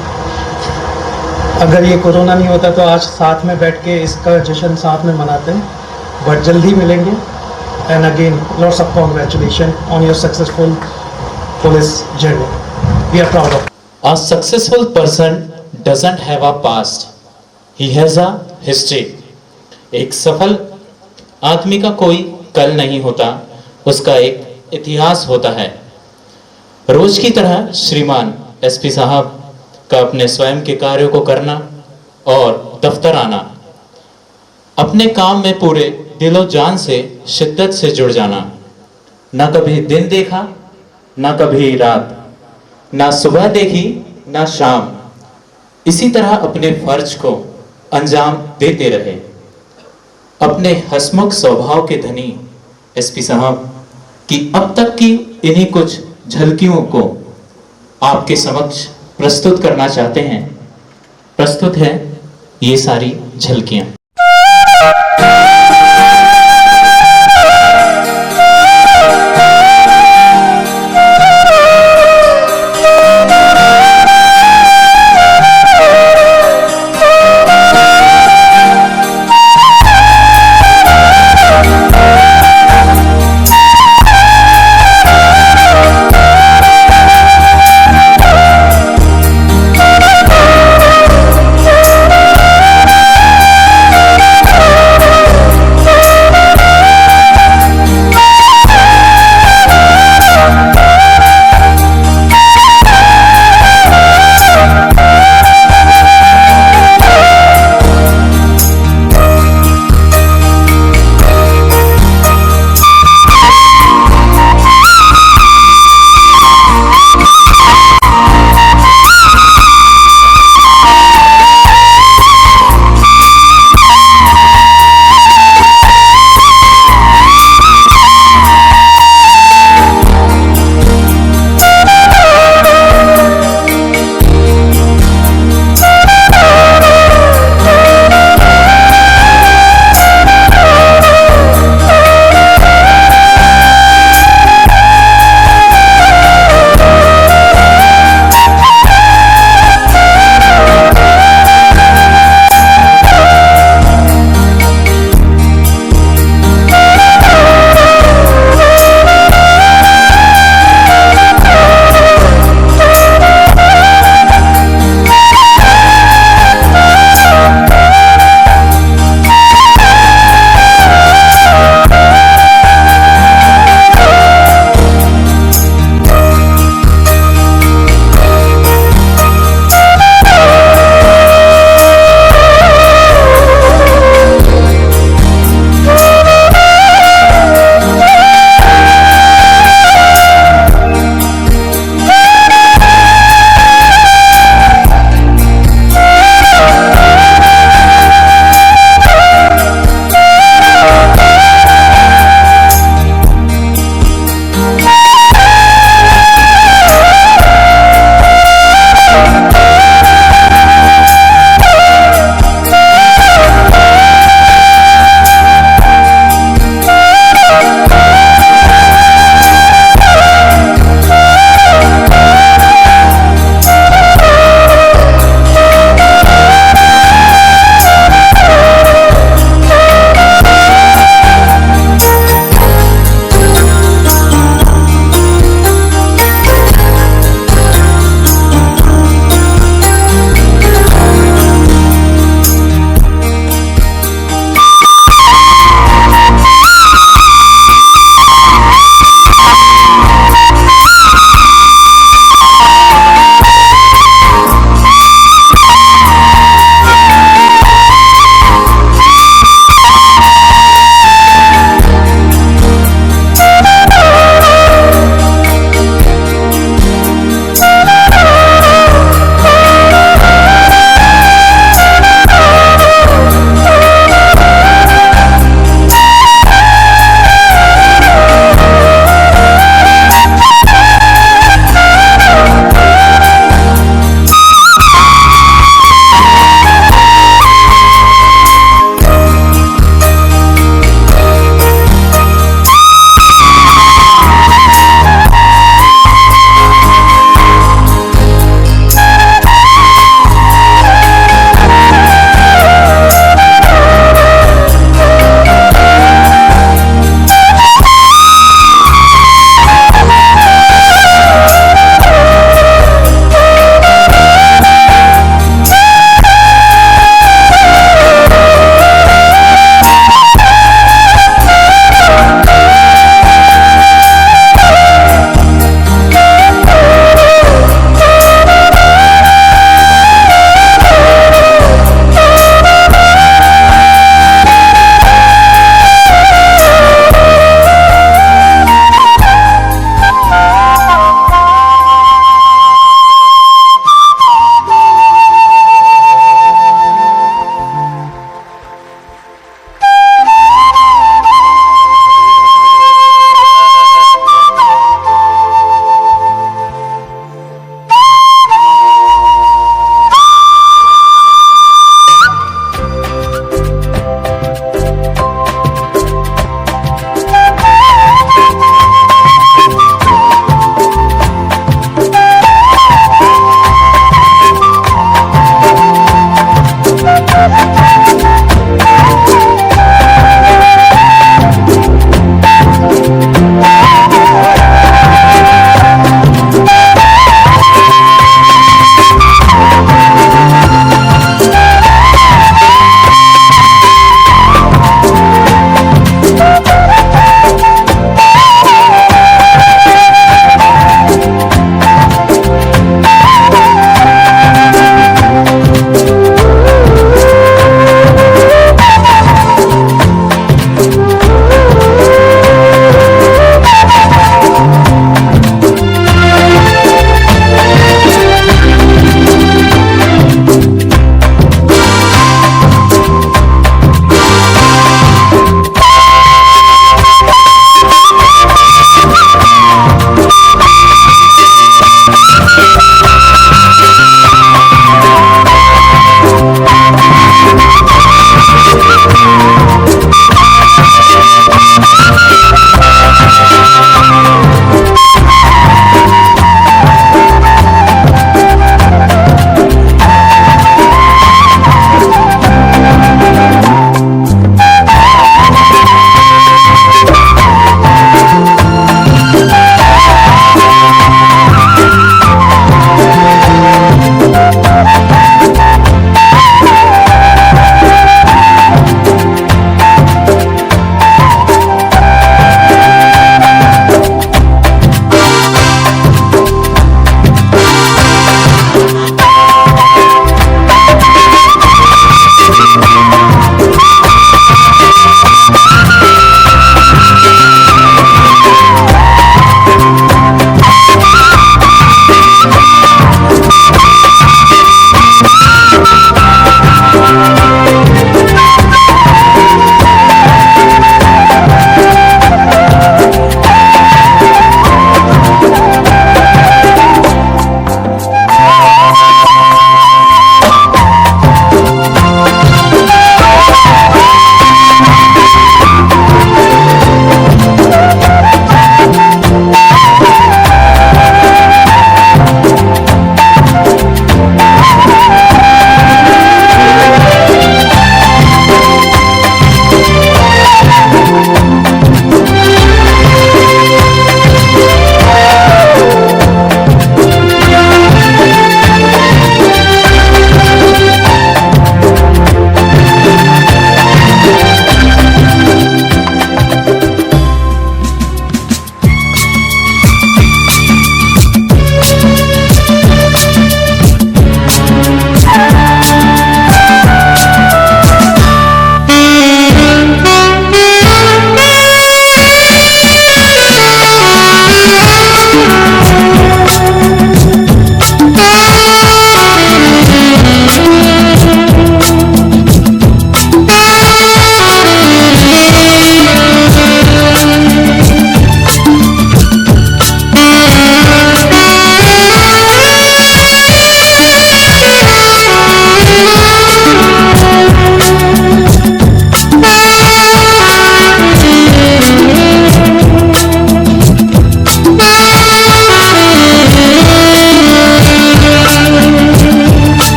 अगर ये कोरोना नहीं होता तो आज साथ में बैठ के इसका जश्न साथ में मनाते हैं, बट जल्दी मिलेंगे। And again lots of congratulation on your successful police journey. We are proud of. A successful person doesn't have a past. He has a history. एक सफल आदमी का कोई कल नहीं होता, उसका एक इतिहास होता है। रोज की तरह श्रीमान एसपी साहब का अपने स्वयं के कार्यों को करना और दफ्तर आना, अपने काम में पूरे दिलो जान से शिद्दत से जुड़ जाना, ना कभी दिन देखा ना कभी रात, ना सुबह देखी ना शाम, इसी तरह अपने फर्ज को अंजाम देते रहे। अपने हंसमुख स्वभाव के धनी एसपी साहब की अब तक की इन्हीं कुछ झलकियों को आपके समक्ष प्रस्तुत करना चाहते हैं। प्रस्तुत है ये सारी झलकियां।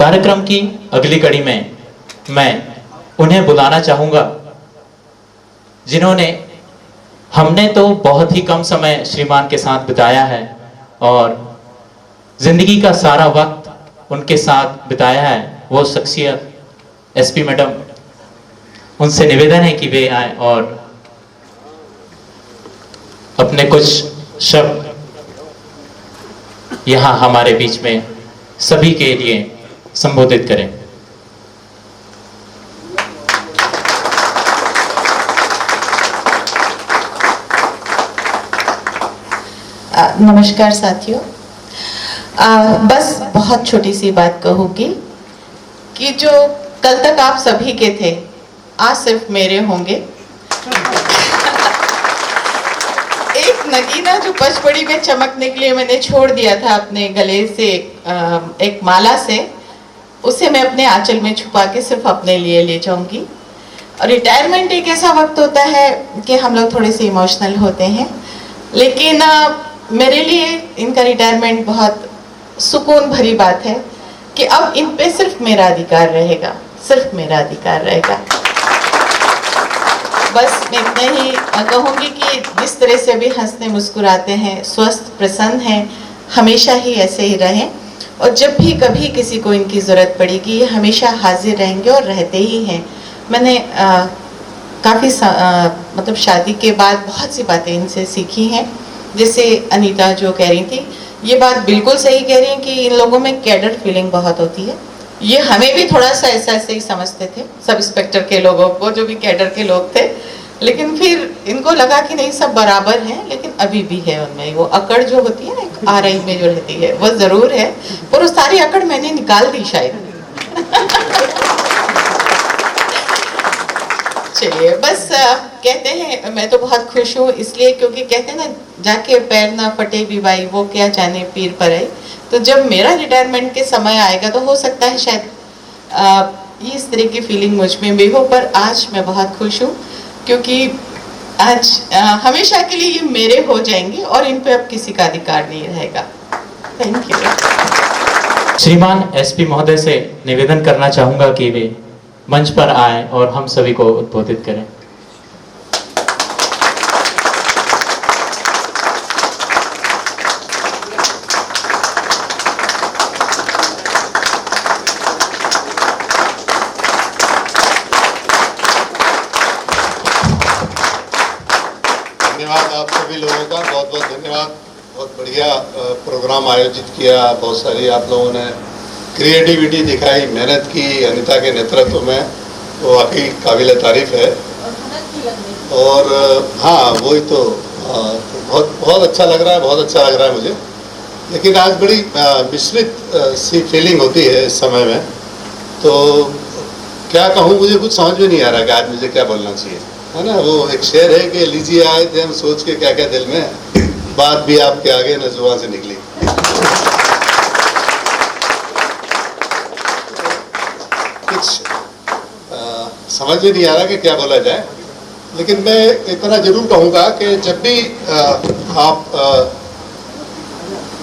कार्यक्रम की अगली कड़ी में मैं उन्हें बुलाना चाहूंगा जिन्होंने, हमने तो बहुत ही कम समय श्रीमान के साथ बिताया है और जिंदगी का सारा वक्त उनके साथ बिताया है, वो शख्सियत एसपी मैडम। उनसे निवेदन है कि वे आए और अपने कुछ शब्द यहाँ हमारे बीच में सभी के लिए संबोधित करें। नमस्कार साथियों। बस बहुत छोटी सी बात कहूँगी कि जो कल तक आप सभी के थे आज सिर्फ मेरे होंगे। एक नगीना जो पचपड़ी में चमकने के लिए मैंने छोड़ दिया था अपने गले से एक माला से, उसे मैं अपने आंचल में छुपा के सिर्फ अपने लिए ले जाऊंगी। और रिटायरमेंट एक ऐसा वक्त होता है कि हम लोग थोड़े से इमोशनल होते हैं, लेकिन मेरे लिए इनका रिटायरमेंट बहुत सुकून भरी बात है कि अब इन पे सिर्फ मेरा अधिकार रहेगा, सिर्फ मेरा अधिकार रहेगा। बस मैं इतना ही कहूँगी कि जिस तरह से भी हंसते मुस्कुराते हैं, स्वस्थ प्रसन्न हैं, हमेशा ही ऐसे ही रहें। और जब भी कभी किसी को इनकी ज़रूरत पड़ेगी ये हमेशा हाजिर रहेंगे और रहते ही हैं। मैंने काफ़ी मतलब शादी के बाद बहुत सी बातें इनसे सीखी हैं। जैसे अनीता जो कह रही थी, ये बात बिल्कुल सही कह रही हैं कि इन लोगों में कैडर फीलिंग बहुत होती है। ये हमें भी थोड़ा सा ऐसा ऐसे ही समझते थे, सब इंस्पेक्टर के लोगों को जो भी कैडर के लोग थे, लेकिन फिर इनको लगा कि नहीं सब बराबर हैं, लेकिन अभी भी है उनमें वो अकड़ जो होती है ना, आरआई में जो रहती है वो ज़रूर है, पर वो सारी अकड़ मैंने निकाल दी शायद। चलिए बस कहते हैं, मैं तो बहुत खुश हूँ इसलिए क्योंकि कहते हैं ना, जाके पैर ना फटे भी भाई वो क्या जाने पीर पर है। तो जब मेरा रिटायरमेंट के समय आएगा तो हो सकता है शायद इस तरह की फीलिंग मुझ में भी हो, पर आज मैं बहुत खुश हूँ क्योंकि आज हमेशा के लिए ये मेरे हो जाएंगे और इन पे अब किसी का अधिकार नहीं रहेगा। Thank you. श्रीमान एसपी महोदय से निवेदन करना चाहूंगा कि वे मंच पर आए और हम सभी को उद्बोधित करें। धन्यवाद आप सभी लोगों का, बहुत बहुत धन्यवाद। बहुत बढ़िया प्रोग्राम आयोजित किया, बहुत सारी आप लोगों ने क्रिएटिविटी दिखाई, मेहनत की अनीता के नेतृत्व में, वो वाकई काबिल तारीफ है। और हाँ वही तो बहुत बहुत अच्छा लग रहा है, बहुत अच्छा लग रहा है मुझे। लेकिन आज बड़ी मिश्रित सी फीलिंग होती है इस समय में, तो क्या कहूँ मुझे कुछ समझ में नहीं आ रहा कि आज मुझे क्या बोलना चाहिए, है ना। वो एक शेर है कि लीजिए आए थे हम सोच के क्या क्या दिल में, बात भी आपके आगे न जुबान से निकली। कुछ समझ में नहीं आ रहा कि क्या बोला जाए, लेकिन मैं इतना जरूर कहूँगा कि जब भी आप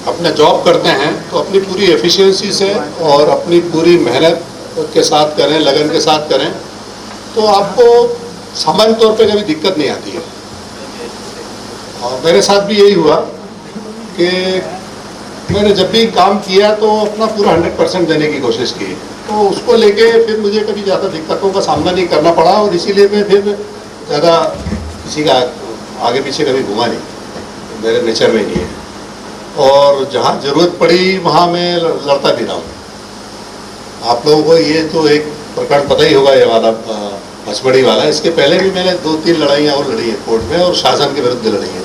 अपना जॉब करते हैं तो अपनी पूरी एफिशिएंसी से और अपनी पूरी मेहनत के साथ करें, लगन के साथ करें, तो आपको सामान्य तौर पे कभी दिक्कत नहीं आती है। और मेरे साथ भी यही हुआ कि मैंने जब भी काम किया तो अपना पूरा 100% देने की कोशिश की, तो उसको लेके फिर मुझे कभी ज़्यादा दिक्कतों का सामना नहीं करना पड़ा और इसीलिए मैं फिर ज़्यादा किसी का आगे पीछे कभी घूमा नहीं, मेरे नेचर में नहीं है। और जहाँ ज़रूरत पड़ी वहाँ मैं लड़ता भी रहा हूँ। आप लोगों को ये तो एक प्रकरण पता ही होगा, ये वाला पचमढ़ी वाला। इसके पहले भी मैंने 2-3 लड़ाइयाँ और लड़ी है कोर्ट में, और शासन के विरुद्ध लड़ी है।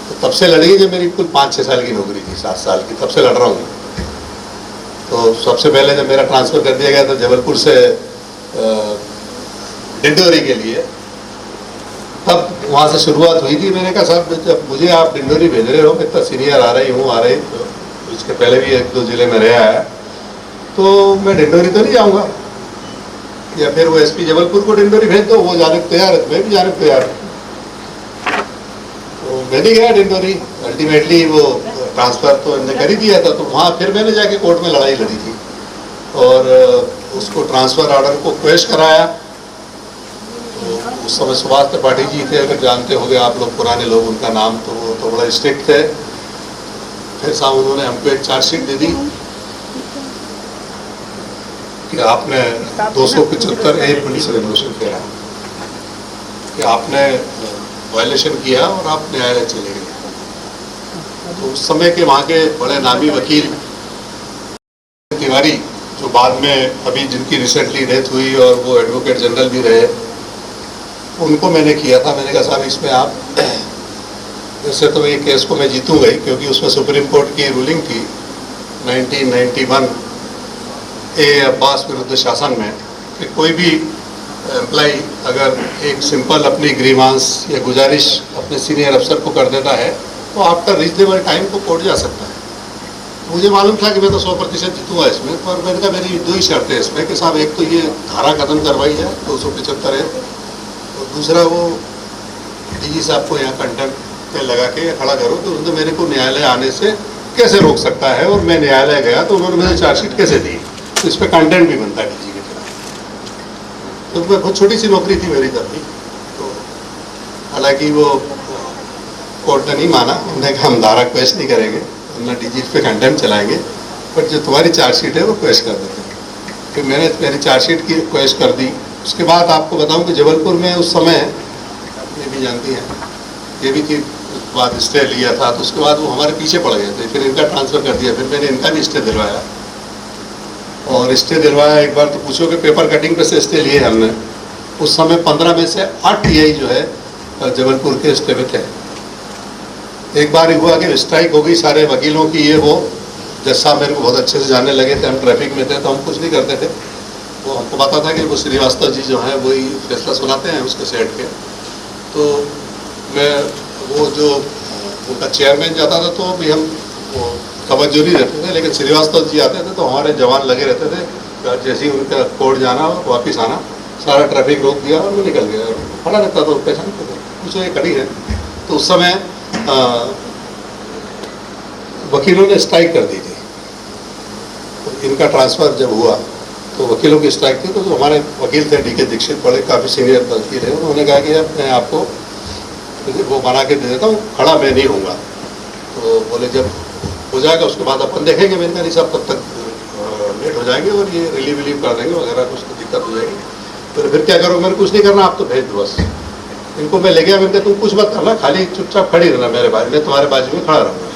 तो तब से लड़ी है जब मेरी कुल 5-6 साल की नौकरी थी, 7 साल की, तब से लड़ रहा हूँ। तो सबसे पहले जब मेरा ट्रांसफ़र कर दिया गया था जबलपुर से डिंडोरी के लिए, तब वहाँ से शुरुआत हुई थी। मैंने कहा साहब जब मुझे आप डिंडोरी भेज रहे हो, मैं इतना सीनियर आ रही हूँ, तो इसके पहले भी 1-2 ज़िले में रहा है, तो मैं डिंडोरी तो नहीं जाऊँगा, या फिर वो एसपी जबलपुर को डिंडोरी भेज दो, वो जाने को तैयार है, मैं भी जाने को तैयार हूँ। तो मैं नहीं गया डिंडोरी, अल्टीमेटली वो ट्रांसफ़र तो इन्होंने कर ही दिया था। तो वहाँ फिर मैंने जाके कोर्ट में लड़ाई लड़ी थी। और उसको ट्रांसफ़र ऑर्डर को क्वेश कराया। तो उस समय सुभाष त्रिपाठी जी थे, अगर जानते होंगे आप लोग पुराने लोग उनका नाम, तो वो तो बड़ा स्ट्रिक्ट थे। फिर साहब उन्होंने हमको एक चार्जशीट दे दी कि आपने 275A पुलिस रेगुलेशन किया, कि आपने वायलेशन किया और आप न्यायालय चले गए। तो उस समय के वहाँ के बड़े नामी वकील तिवारी, जो बाद में अभी जिनकी रिसेंटली डेथ हुई और वो एडवोकेट जनरल भी रहे, उनको मैंने किया था। मैंने कहा साहब इसमें आप, वैसे तो ये केस को मैं जीतूंगा ही, क्योंकि उसमें सुप्रीम कोर्ट की रूलिंग थी 1991 ए अब्बास विरुद्ध शासन में कि कोई भी एम्प्लाई अगर एक सिंपल अपनी ग्रीवांस या गुजारिश अपने सीनियर अफसर को कर देता है तो आफ्टर रीजनेबल टाइम को कोर्ट जा सकता है। मुझे मालूम था कि मैं तो 100% जीतूंगा इसमें, पर मैंने कहा मेरी 2 ही शर्तें हैं इसमें कि साहब एक तो ये धारा खत्म करवाई जाए 275 है, और दूसरा वो डीजी साहब को यहाँ कंटेम्प्ट पे लगा के खड़ा करो। तो उन्होंने मेरे को न्यायालय आने से कैसे रोक सकता है, और मैं न्यायालय गया तो उन्होंने मुझे चार्जशीट कैसे दी, तो इस पर कंटेंट भी बनता है डीजी के खिलाफ। तो बहुत छोटी सी नौकरी थी मेरी तब भी। तो हालांकि वो कोर्ट ने नहीं माना, उन्होंने कहा हम धारा क्वेश नहीं करेंगे, ना डीजी पे कंटेम्प्ट चलाएंगे, बट जो तुम्हारी चार्जशीट है वो क्वेश कर देते हैं। फिर मैंने मेरी चार्जशीट की क्वेश कर दी। उसके बाद आपको बताऊं कि जबलपुर में उस समय, ये भी जानती हैं, ये भी थी, बाद स्टे लिया था, तो उसके बाद वो हमारे पीछे पड़ गए थे। फिर इनका ट्रांसफ़र कर दिया, फिर मैंने इनका भी स्टे दिलवाया, और स्टे दिलवाया एक बार तो पूछो कि पेपर कटिंग पे से स्टे लिए हमने। उस समय 15 में से 8 टीआई जो है जबलपुर के स्टे में थे। एक बार हुआ कि स्ट्राइक हो गई सारे वकीलों की, ये वो जज साहब मेरे को बहुत अच्छे से जानने लगे थे, हम ट्रैफिक में थे तो हम कुछ नहीं करते थे, तो हमको पता था कि वो श्रीवास्तव जी जो हैं वही फैसला सुनाते हैं उसके सेट के। तो मैं वो जो उनका चेयरमैन जाता था तो भी हम वो तवज्जो नहीं रहते थे, लेकिन श्रीवास्तव जी आते थे तो हमारे जवान लगे रहते थे। जैसे ही उनका कोर्ट जाना और वापस आना, सारा ट्रैफिक रोक दिया और वो निकल गया, खड़ा रहता था, पहचानते थे, पूछो ये खड़ी है। तो उस समय वकीलों ने स्ट्राइक कर दी थी। तो इनका ट्रांसफ़र जब हुआ तो वकीलों की स्ट्राइक थी, तो जो हमारे वकील थे डीके दीक्षित, बड़े काफ़ी सीनियर वकील है, उन्होंने कहा कि अब मैं आपको वो बना के दे देता हूँ, खड़ा मैं नहीं होऊंगा। तो बोले जब हो जाएगा उसके बाद अपन देखेंगे। मैंने कहा नहीं साहब, तब तक लेट हो जाएंगे और ये रिलीव कर देंगे वगैरह, कुछ तो दिक्कत हो जाएगी। तो फिर क्या करो, मैंने कुछ नहीं करना, आप तो भेज दो बस। इनको मैं ले गया, मैंने कहा तुम कुछ मत करना, खाली चुपचाप खड़ी रहना मेरे बाजू में, तुम्हारे बाजू में खड़ा रहूँगा।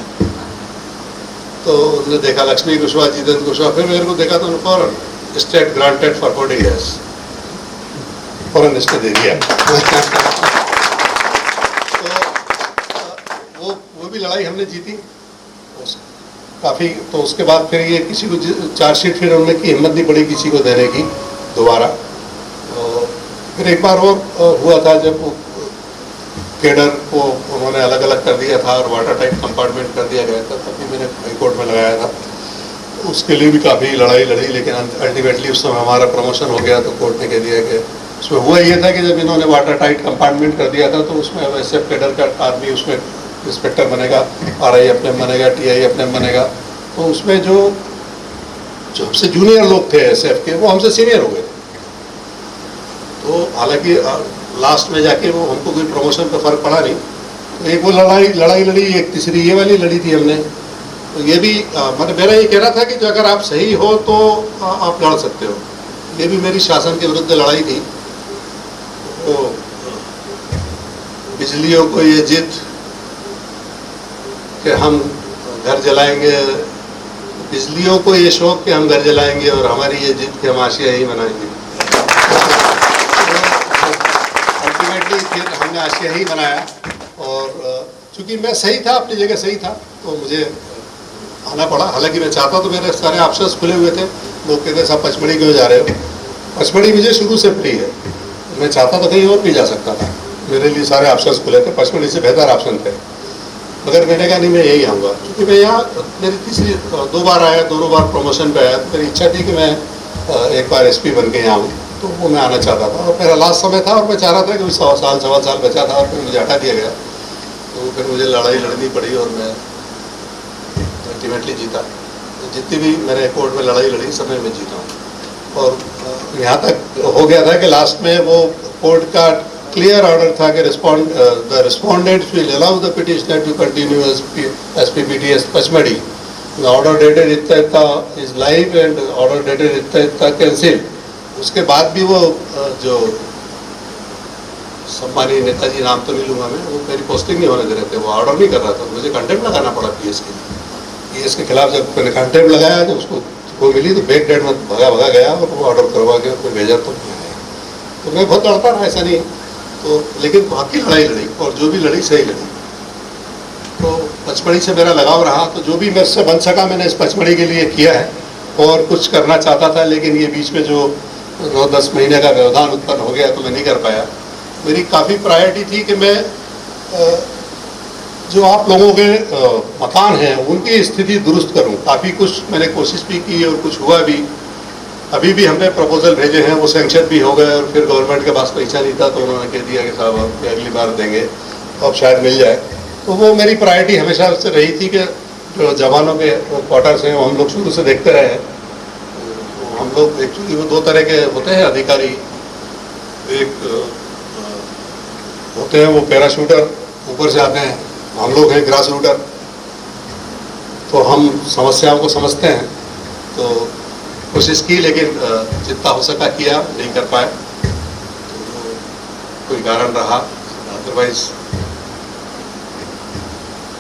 तो उसने देखा लक्ष्मी कुशवाहा, जितेंद्र कुशवाहा, फिर मेरे को देखा तो उन्होंने फॉरन स्टेट ग्रांटेड फॉर 40 years, फॉरन स्टे दे दिया। तो वो भी लड़ाई हमने जीती काफ़ी। तो उसके बाद फिर ये किसी को चार्जशीट फिर उन्होंने की हिम्मत नहीं पड़ी किसी को देने की दोबारा। तो फिर एक बार वो हुआ था जब केडर को उन्होंने अलग अलग कर दिया था और वाटर टाइट कंपार्टमेंट कर दिया गया था, तभी मैंने हाई कोर्ट में लगाया था। उसके लिए भी काफ़ी लड़ाई लड़ी, लेकिन अल्टीमेटली उस समय हमारा प्रमोशन हो गया तो कोर्ट ने कह दिया कि उसमें हुआ ये था कि जब इन्होंने वाटर टाइट कंपार्टमेंट कर दिया था तो उसमें वैसे केडर का आदमी उसमें इंस्पेक्टर बनेगा, RI अपने बनेगा, TI अपने बनेगा। तो उसमें जो हमसे जूनियर लोग थे SF के, वो हमसे सीनियर हो गए। तो हालांकि लास्ट में जाके वो हमको कोई प्रमोशन पे फर्क पड़ा नहीं। तो एक वो लड़ाई लड़ी, एक तीसरी ये वाली लड़ी थी हमने। तो ये भी मतलब मेरा ये कहना था कि जो अगर आप सही हो तो आप लड़ सकते हो। ये भी मेरी शासन के विरुद्ध लड़ाई थी। तो बिजलियों को ये जिद कि हम घर जलाएंगे, बिजलियों को ये शौक कि हम घर जलाएंगे, और हमारी ये जिद कि हम आशिया ही मनाएंगे। अल्टीमेटली फिर हमने आशिया ही बनाया, और चूँकि मैं सही था, अपनी जगह सही था, तो मुझे आना पड़ा। हालांकि मैं चाहता तो मेरे सारे ऑप्शंस खुले हुए थे। लोग कहते साहब पचमढ़ी क्यों जा रहे हो? पचमढ़ी मुझे शुरू से फ्री है, मैं चाहता तो कहीं और भी जा सकता था, मेरे लिए सारे ऑप्शंस खुले थे, पचमढ़ी से बेहतर ऑप्शन थे। मगर मैंने कहा नहीं, मैं यही आऊँगा, क्योंकि मैं यहाँ मेरी तीसरी 2 बार आया, दोनों बार प्रमोशन पे आया। तो मेरी इच्छा थी कि मैं एक बार SP बन के यहाँ आऊँ, तो वो मैं आना चाहता था। और मेरा लास्ट समय था और मैं चाह रहा था कि 100 साल 1.25 साल बचा था, और फिर मुझे हटा दिया गया। तो फिर मुझे लड़ाई लड़नी पड़ी और मैं अल्टीमेटली जीता। जितनी भी मैंने कोर्ट में लड़ाई लड़ी सब में मैं जीता हूँ। और यहाँ तक हो गया था कि लास्ट में वो कोर्ट का क्लियर ऑर्डर था कि the respondents will allow the petitioner to continue as PPTS Pachmarhi. The order dated इतना is live and order dated इतना कैंसिल। उसके बाद भी वो जो सम्मानीय नेताजी, नाम तो नहीं लूँगा मैं, वो मेरी पोस्टिंग नहीं होने दे रहे थे, वो ऑर्डर नहीं कर रहा था। मुझे कंटेम्प्ट लगाना पड़ा PS के लिए। PS के खिलाफ जब मैंने कंटेम्प्ट लगाया तो उसको वो मिली तो बैक डेट में भगा गया और वो ऑर्डर करवा के उसको भेजा तो नहीं आया। तो मैं बहुत लड़ता रहा, ऐसा नहीं। तो लेकिन बाकी लड़ाई लड़ी और जो भी लड़ी सही लड़ी। तो पचमढ़ी से मेरा लगाव रहा, तो जो भी मेरे से बन सका मैंने इस पचमढ़ी के लिए किया है। और कुछ करना चाहता था लेकिन ये बीच में जो 9-10 महीने का व्यवधान उत्पन्न हो गया तो मैं नहीं कर पाया। मेरी काफ़ी प्रायोरिटी थी कि मैं जो आप लोगों के मकान हैं उनकी स्थिति दुरुस्त करूं। काफ़ी कुछ मैंने कोशिश भी की और कुछ हुआ भी। अभी भी हमने प्रपोजल भेजे हैं, वो सैंक्शन भी हो गए और फिर गवर्नमेंट के पास पैसा नहीं था तो उन्होंने कह दिया कि साहब आप अगली बार देंगे तो अब शायद मिल जाए। तो वो मेरी प्रायोरिटी हमेशा से रही थी कि जो जवानों के क्वार्टर्स हैं वो हम लोग शुरू से देखते रहे हैं। तो हम लोग एक्चुअली वो 2 तरह के होते हैं अधिकारी। एक होते हैं वो पैराशूटर, ऊपर से आते हैं, हम लोग हैं ग्रास रूटर। तो हम समस्याओं को समझते हैं। तो कोशिश की लेकिन जितना हो सका किया, नहीं कर पाए तो कोई कारण रहा। अदरवाइज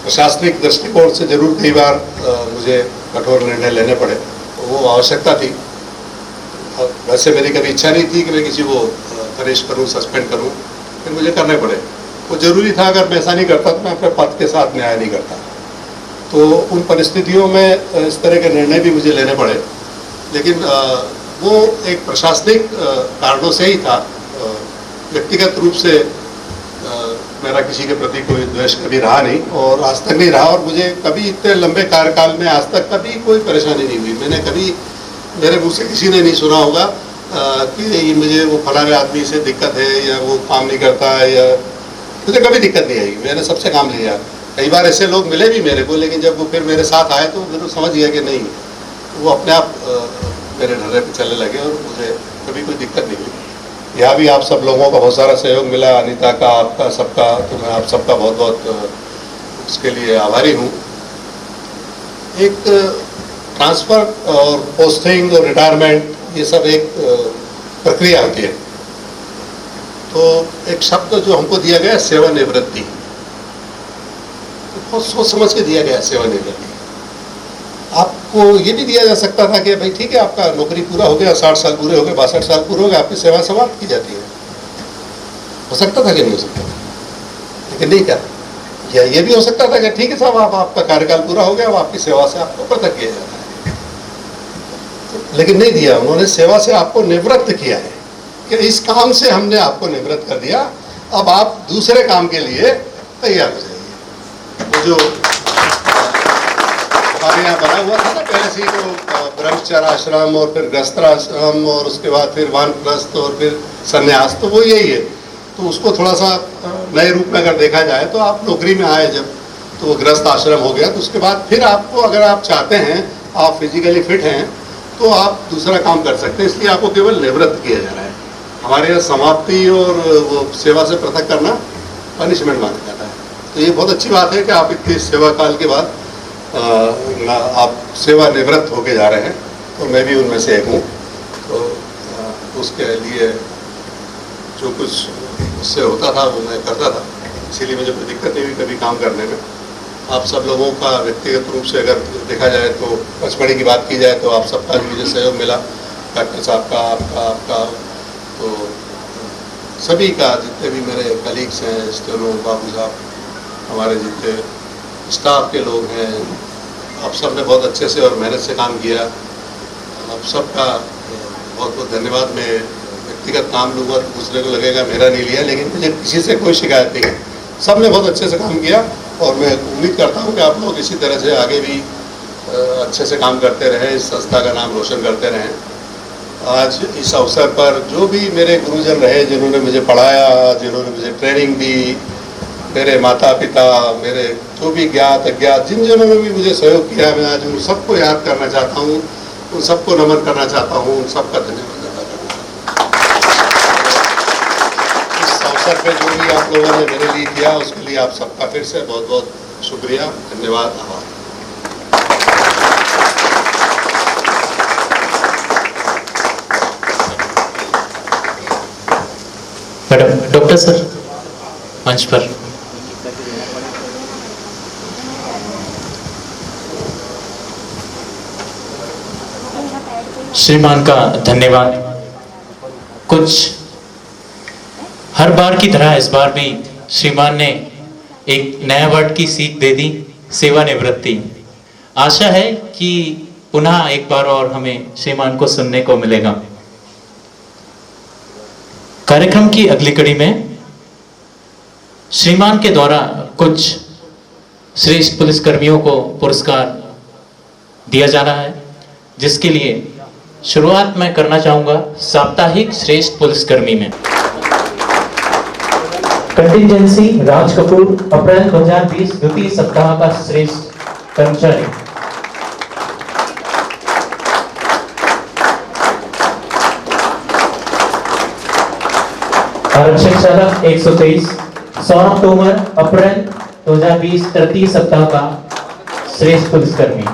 प्रशासनिक दृष्टिकोण से जरूर कई बार मुझे कठोर निर्णय लेने पड़े, तो वो आवश्यकता थी। वैसे मेरी कभी इच्छा नहीं थी कि मैं किसी को पनिश करूँ, सस्पेंड करूँ, फिर मुझे करने पड़े। वो जरूरी था, अगर मैं ऐसा नहीं करता तो मैं अपने पद के साथ न्याय नहीं करता। तो उन परिस्थितियों में इस तरह के निर्णय भी मुझे लेने पड़े। लेकिन वो एक प्रशासनिक कारणों से ही था। व्यक्तिगत रूप से मेरा किसी के प्रति कोई द्वेष कभी रहा नहीं और आज तक नहीं रहा। और मुझे कभी इतने लंबे कार्यकाल में आज तक कभी कोई परेशानी नहीं हुई। मैंने कभी, मेरे मुँह से किसी ने नहीं सुना होगा कि मुझे वो फलाने आदमी से दिक्कत है या वो काम नहीं करता है, या मुझे कभी दिक्कत नहीं आई। मैंने सबसे काम लिया। कई बार ऐसे लोग मिले भी मेरे को, लेकिन जब वो फिर मेरे साथ आए तो मैंने समझ गया कि नहीं, वो अपने आप मेरे ढर्रे पे चलने लगे और मुझे कभी कोई दिक्कत नहीं हुई। यहाँ भी आप सब लोगों का बहुत सारा सहयोग मिला, अनीता का, आपका, सबका। तो मैं आप सबका बहुत बहुत उसके लिए आभारी हूँ। एक ट्रांसफ़र और पोस्टिंग और रिटायरमेंट, ये सब एक प्रक्रिया होती है। तो एक शब्द जो हमको दिया गया सेवानिवृत्ति, तो बहुत सोच समझ के दिया गया सेवानिवृत्ति। आपको ये भी दिया जा सकता था कि भाई ठीक है, आपका नौकरी पूरा हो गया, 60 साल पूरे हो गए, 62 साल पूरे हो गए, आपकी सेवा समाप्त की जाती है। हो सकता था कि नहीं हो सकता था, लेकिन नहीं क्या। या ये भी हो सकता था कि ठीक है साहब, आपका कार्यकाल पूरा हो गया, अब आपकी सेवा से आपको पृथक किया जाता है। लेकिन नहीं दिया, उन्होंने सेवा से आपको निवृत्त किया है कि इस काम से हमने आपको निवृत्त कर दिया, अब आप दूसरे काम के लिए तैयार हो जाइए। वो जो हमारे यहाँ बना हुआ था ना पहले से ही, तो ब्रह्मचर्य आश्रम और फिर गृहस्थाश्रम और उसके बाद फिर वानप्रस्थ और फिर संन्यास, तो वो यही है। तो उसको थोड़ा सा नए रूप में अगर देखा जाए तो आप नौकरी में आए जब, तो वो गृहस्थ आश्रम हो गया। तो उसके बाद फिर आपको, अगर आप चाहते हैं, आप फिजिकली फिट हैं, तो आप दूसरा काम कर सकते हैं। इसलिए आपको केवल निवृत्त किया जा रहा है। हमारे यहाँ समाप्ति और वो सेवा से पृथक करना पनिशमेंट माना जाता है। तो ये बहुत अच्छी बात है कि आप इतने सेवा काल के बाद आप सेवा निवृत्त होके जा रहे हैं। तो मैं भी उनमें से एक हूँ। तो उसके लिए जो कुछ उससे होता था वो मैं करता था, इसीलिए मुझे कोई दिक्कत नहीं हुई कभी काम करने में। आप सब लोगों का व्यक्तिगत रूप से अगर देखा जाए तो, पचमढ़ी की बात की जाए तो आप सबका भी मुझे सहयोग मिला। डॉक्टर साहब का, आपका, तो सभी का, जितने भी मेरे कलीग्स हैं, स्टेनो बाबू साहब, हमारे जितने स्टाफ के लोग हैं, आप सब ने बहुत अच्छे से और मेहनत से काम किया। आप सबका बहुत बहुत धन्यवाद। मैं व्यक्तिगत नाम लूँगा तो दूसरे को लगेगा मेरा नहीं लिया, लेकिन मुझे किसी से कोई शिकायत नहीं है। सब ने बहुत अच्छे से काम किया और मैं उम्मीद करता हूँ कि आप लोग इसी तरह से आगे भी अच्छे से काम करते रहें, इस संस्था का नाम रोशन करते रहें। आज इस अवसर पर जो भी मेरे गुरुजन रहे, जिन्होंने मुझे पढ़ाया, जिन्होंने मुझे ट्रेनिंग दी, मेरे माता पिता, मेरे जो भी ज्ञात अज्ञात जिन जनों ने भी मुझे सहयोग किया है, मैं आज उन सबको याद करना चाहता हूँ, उन सबको नमन करना चाहता हूँ, उन सबका धन्यवाद अदा करना। इस अवसर पे जो भी आप लोगों ने मेरे लिए किया उसके लिए आप सबका फिर से बहुत बहुत शुक्रिया, धन्यवाद, आभार। मैडम, डॉक्टर सर मंच पर। श्रीमान का धन्यवाद। कुछ हर बार की तरह इस बार भी श्रीमान ने एक नया वर्ड की सीख दे दी, सेवानिवृत्ति। आशा है कि पुनः एक बार और हमें श्रीमान को सुनने को मिलेगा। कार्यक्रम की अगली कड़ी में श्रीमान के द्वारा कुछ श्रेष्ठ पुलिसकर्मियों को पुरस्कार दिया जा रहा है, जिसके लिए शुरुआत मैं करना चाहूंगा साप्ताहिक श्रेष्ठ पुलिसकर्मी में। कंटिजेंसी राज कपूर, अप्रैल 2020 द्वितीय सप्ताह का श्रेष्ठ कर्मचारी। आरक्षक चालक 123 सौरभ तोमर, अप्रैल 2020 तृतीय सप्ताह का श्रेष्ठ पुलिसकर्मी।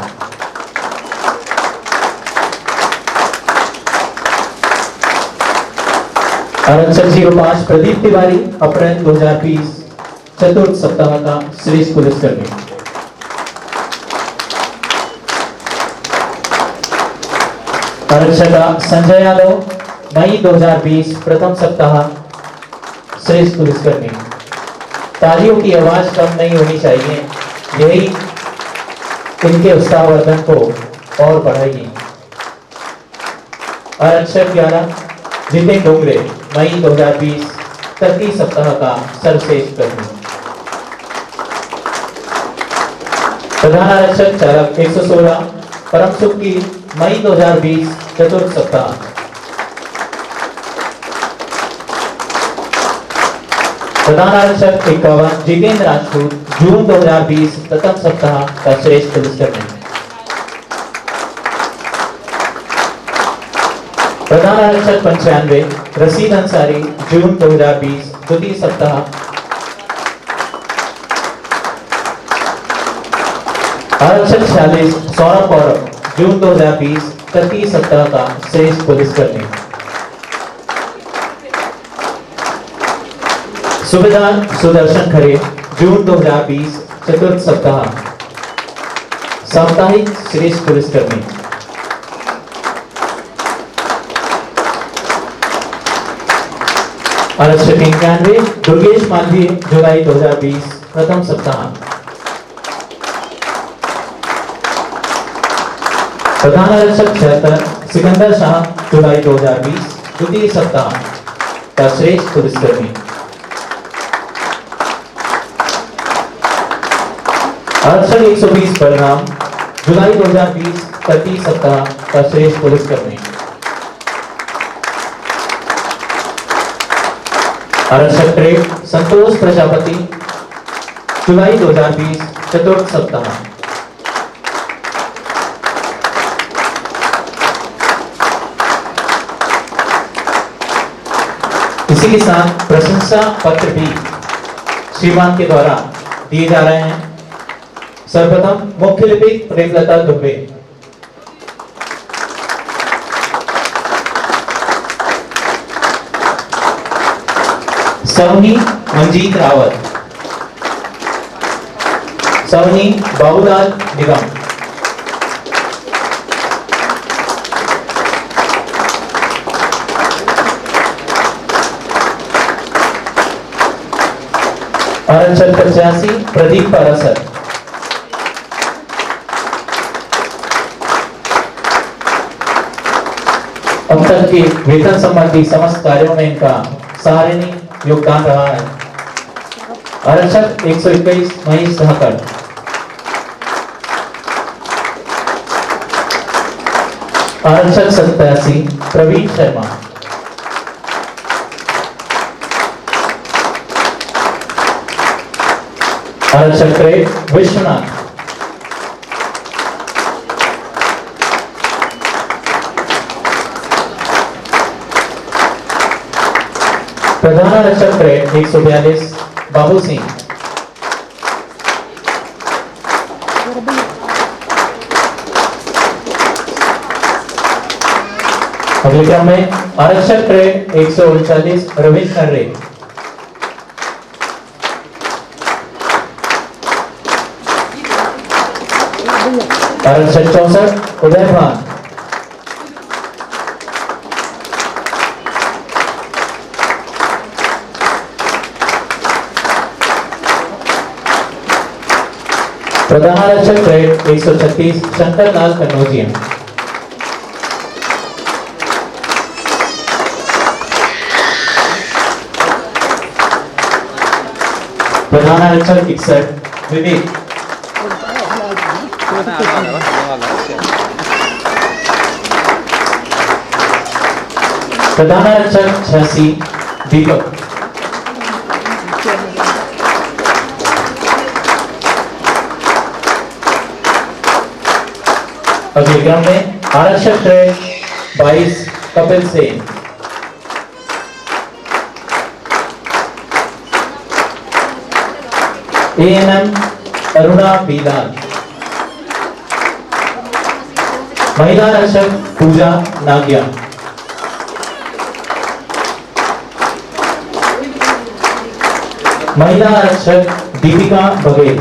आरक्षक 05 प्रदीप तिवारी, अप्रैल 2020 चतुर्थ सप्ताह का श्रेष्ठ पुलिसकर्मी। आरक्षक संजय यादव, मई 2020 प्रथम सप्ताह श्रेष्ठ पुलिसकर्मी। तालियों की आवाज कम नहीं होनी चाहिए, यही इनके उत्साहवर्धन को और बढ़ाएगी। आरक्षक 11 जितेंद्र डोंगरे, मई 2020 तृतीय सप्ताह का सर्वश्रेष्ठ कर्मी। प्रधान आरक्षक चालक 116 परम सुख की, मई 2020 चतुर्थ सप्ताह। प्रधान आरक्षक 51 जितेंद्र राजपूत, जून 2020 प्रथम सप्ताह का श्रेष्ठ पुलिसकर्मी। प्रधान आरक्षक 95 रशीद अंसारी, जून 2020 द्वितीय सप्ताह। आरक्षक 46 सौरभ गौरव, जून 2020 तृतीय सप्ताह का श्रेष्ठ पुलिसकर्मी। सुबेदार सुदर्शन खरे, जून 2020 चतुर्थ सप्ताह साप्ताहिक श्रेष्ठ पुलिसकर्मी। आरक्षक 91 दुर्गेश मालवीय, जुलाई 2020 प्रथम सप्ताह। प्रधान आरक्षक 76 सिकंदर शाह, जुलाई 2020 द्वितीय सप्ताह का श्रेष्ठ पुलिसकर्मी। आरक्षक 120 बलराम, जुलाई 2020 तृतीय सप्ताह का श्रेष्ठ पुलिसकर्मी। आरक्षक ट्रेड संतोष प्रजापति, जुलाई 2020 चतुर्थ सप्ताह। इसी के साथ प्रशंसा पत्र भी श्रीमान के द्वारा दिए जा रहे हैं। सर्वप्रथम मुख्य लिपिक प्रेमलता दुबे, सवनी मंजीत रावत, सवनी बाबूलाल निगम, आरक्षक 85 प्रदीप पारासर, अब तक के वेतन संबंधी समस्त कार्यों में इनका सराहनीय योगदान रहा है। आरक्षक 121 महेश धाकड़, आरक्षक 87 प्रवीण शर्मा, आरक्षक ग्रेड विश्वनाथ। प्रधान आरक्षक ग्रेड 142 बाबू सिंह। अगले क्रम में आरक्षक ग्रेड 139 रविंद्र खर्रे। आरक्षक 64 उदय भान। प्रधान आरक्षक ग्रेड 136 शंकर लाल कन्नौजिया। प्रधान आरक्षक 61 विवेक। प्रधान आरक्षक 86 दीपक। अगले क्रम में आरक्षक ग्रेड 22 कपिल सेन। एएनएम अरुणा बीलाल। महिला आरक्षक पूजा नागिया। महिला आरक्षक दीपिका बघेल।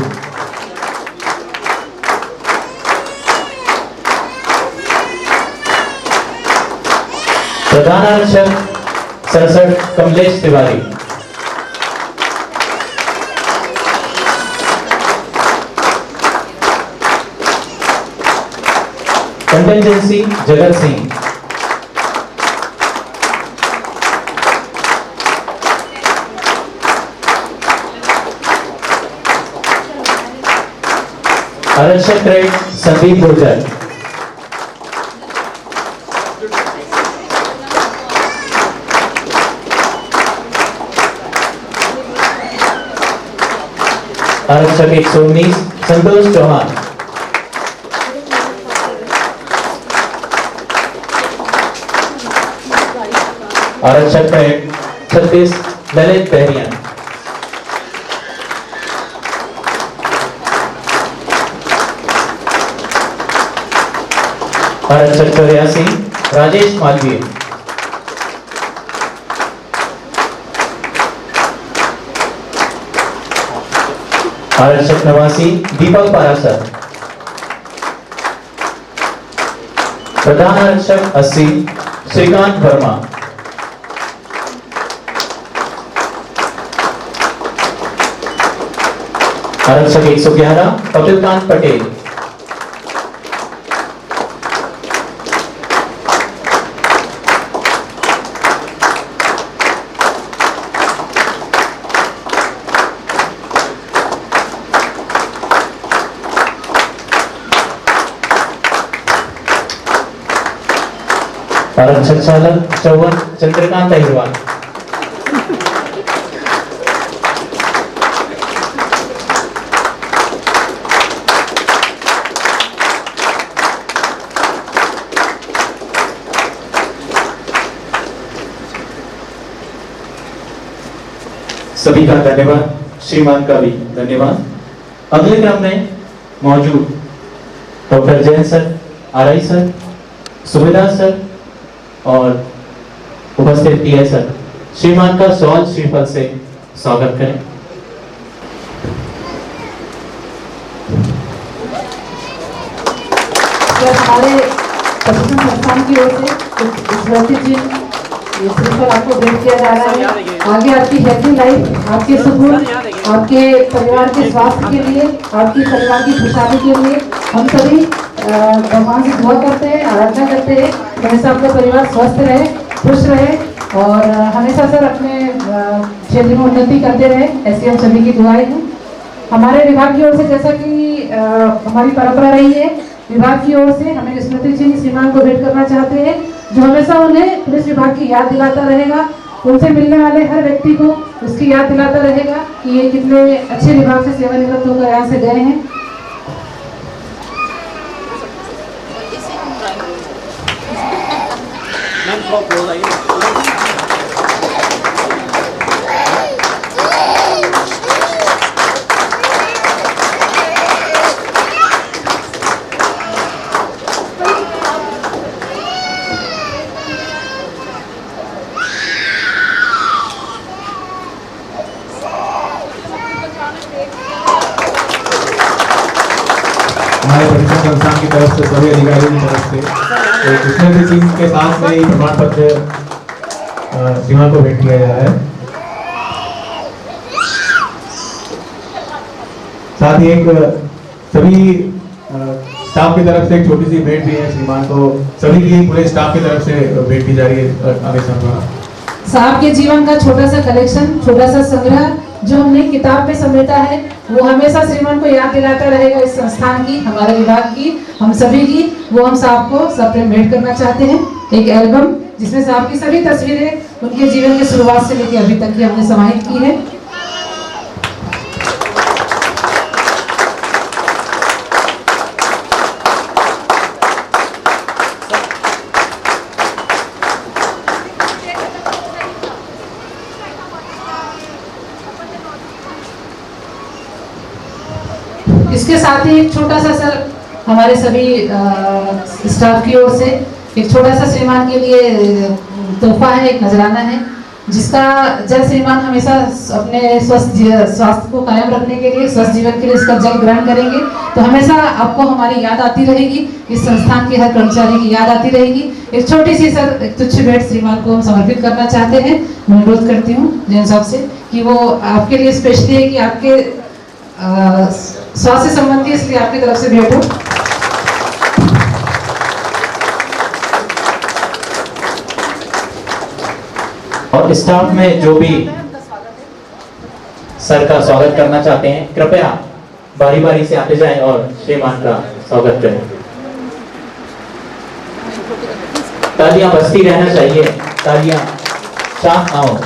प्रधान आरक्षक 67 कमलेश तिवारी। कंटिजेंसी जगत सिंह। आरक्षक ग्रेड संदीप गुर्जर। आरक्षक 119 संतोष चौहान। आरक्षक ग्रेड 36 ललित बहरिया। आरक्षक 84 राजेश मालवीय। आरक्षक 89 दीपक पारासर। प्रधान आरक्षक 80 श्रीकांत वर्मा। आरक्षक 111 कपिलकांत पटेल। आरक्षक चालक 54 चंद्रकांत अहिरवाल। सभी का धन्यवाद, श्रीमान का भी धन्यवाद। अगले क्रम में मौजूद doctor Jain sir, RI sir, सुबेदार सर और उपस्थित टीआई सर, श्रीमान का सवाल श्रीफल से स्वागत करें। हमारे प्रशासन संस्थान की ओर से स्मृति चिन्ह ये श्रीफल आपको भेंट किया जा रहा है। आगे आपकी हेल्थी लाइफ, आपके सुकून, आपके परिवार के स्वास्थ्य के लिए, आपकी परिवार की खुशहाली के लिए हम सभी भगवान से दुआ करते हैं, आराधना करते हैं कि हमेशा आपका परिवार स्वस्थ रहे, खुश रहे और हमेशा सर अपने क्षेत्र में उन्नति करते रहे, ऐसी हम सभी की दुआएं हैं। हमारे विभाग की ओर से जैसा कि हमारी परंपरा रही है, विभाग की ओर से हमें स्मृति चिन्ह श्रीमान को भेंट करना चाहते हैं, जो हमेशा उन्हें पुलिस विभाग की याद दिलाता रहेगा उनसे मिलने वाले हर व्यक्ति को उसकी याद दिलाता रहेगा कि ये कितने अच्छे विभाग से सेवानिवृत्त होकर यहाँ से गए हैं। हमारे परीक्षा संस्थान की तरफ से सभी अधिकारियों की तरफ से तो कृष्णेंद्र सिंह के साथ में ही प्रमाण पत्र श्रीमान को भेंट किया जा रहा है। साथ ही एक सभी स्टाफ की तरफ से एक छोटी सी भेंट भी है श्रीमान को, सभी की पूरे स्टाफ की तरफ से भेंट की जा रही है आदेश द्वारा। साहब के जीवन का छोटा सा कलेक्शन, छोटा सा संग्रह जो हमने किताब में समेटा है, वो हमेशा श्रीमान को याद दिलाता रहेगा इस संस्थान की, हमारे विभाग की, हम सभी की। वो हम साहब को सबसे भेंट करना चाहते हैं एक एल्बम जिसमें साहब की सभी तस्वीरें उनके जीवन की शुरुआत से लेकर अभी तक की हमने समाहित की है। इसके साथ ही एक छोटा सा सर हमारे सभी स्टाफ की ओर से एक छोटा सा श्रीमान के लिए तोहफा है, एक नजराना है, जिसका जल श्रीमान हमेशा अपने स्वास्थ्य को कायम रखने के लिए, स्वस्थ जीवन के लिए इसका जल ग्रहण करेंगे तो हमेशा आपको हमारी याद आती रहेगी, इस संस्थान के हर कर्मचारी की याद आती रहेगी। एक छोटी सी सर एक तुच्छ भेंट श्रीमान को हम समर्पित करना चाहते हैं। मैं अनुरोध करती हूँ जैन साहब से कि वो आपके लिए स्पेशली है कि आपके स्वास्थ्य संबंधी, इसलिए आपकी तरफ से भेंट हो। और स्टाफ में जो भी सर का स्वागत करना चाहते हैं कृपया बारी बारी से आते जाएं और श्रीमान का स्वागत करें। तालियां बजती रहना चाहिए, तालियां शांत ना हो।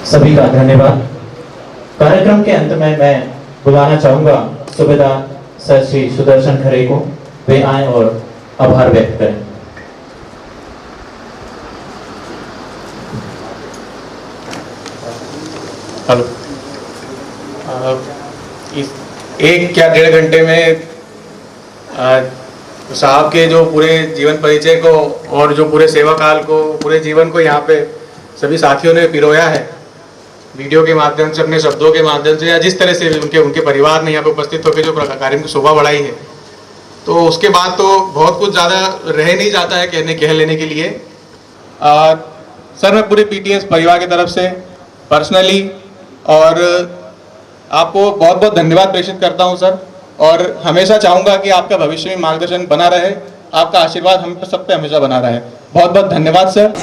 सभी का धन्यवाद। कार्यक्रम के अंत में मैं बुलाना चाहूंगा सूबेदार सर श्री सुदर्शन खरे को, वे आए और आभार व्यक्त करें। हेलो, एक क्या 1.5 घंटे में साहब के जो पूरे जीवन परिचय को और जो पूरे सेवा काल को, पूरे जीवन को यहाँ पे सभी साथियों ने पिरोया है, वीडियो के माध्यम से, अपने शब्दों के माध्यम से, या जिस तरह से उनके परिवार ने यहाँ पे उपस्थित होकर जो कार्यक्रम की शोभा बढ़ाई है, तो उसके बाद तो बहुत कुछ ज़्यादा रह नहीं जाता है कह लेने के लिए। सर, मैं पूरे पीटीएस परिवार की तरफ से पर्सनली और आपको बहुत बहुत धन्यवाद प्रेषित करता हूं सर, और हमेशा चाहूँगा कि आपका भविष्य में मार्गदर्शन बना रहे, आपका आशीर्वाद हम सब पे हमेशा बना रहे। बहुत बहुत धन्यवाद सर।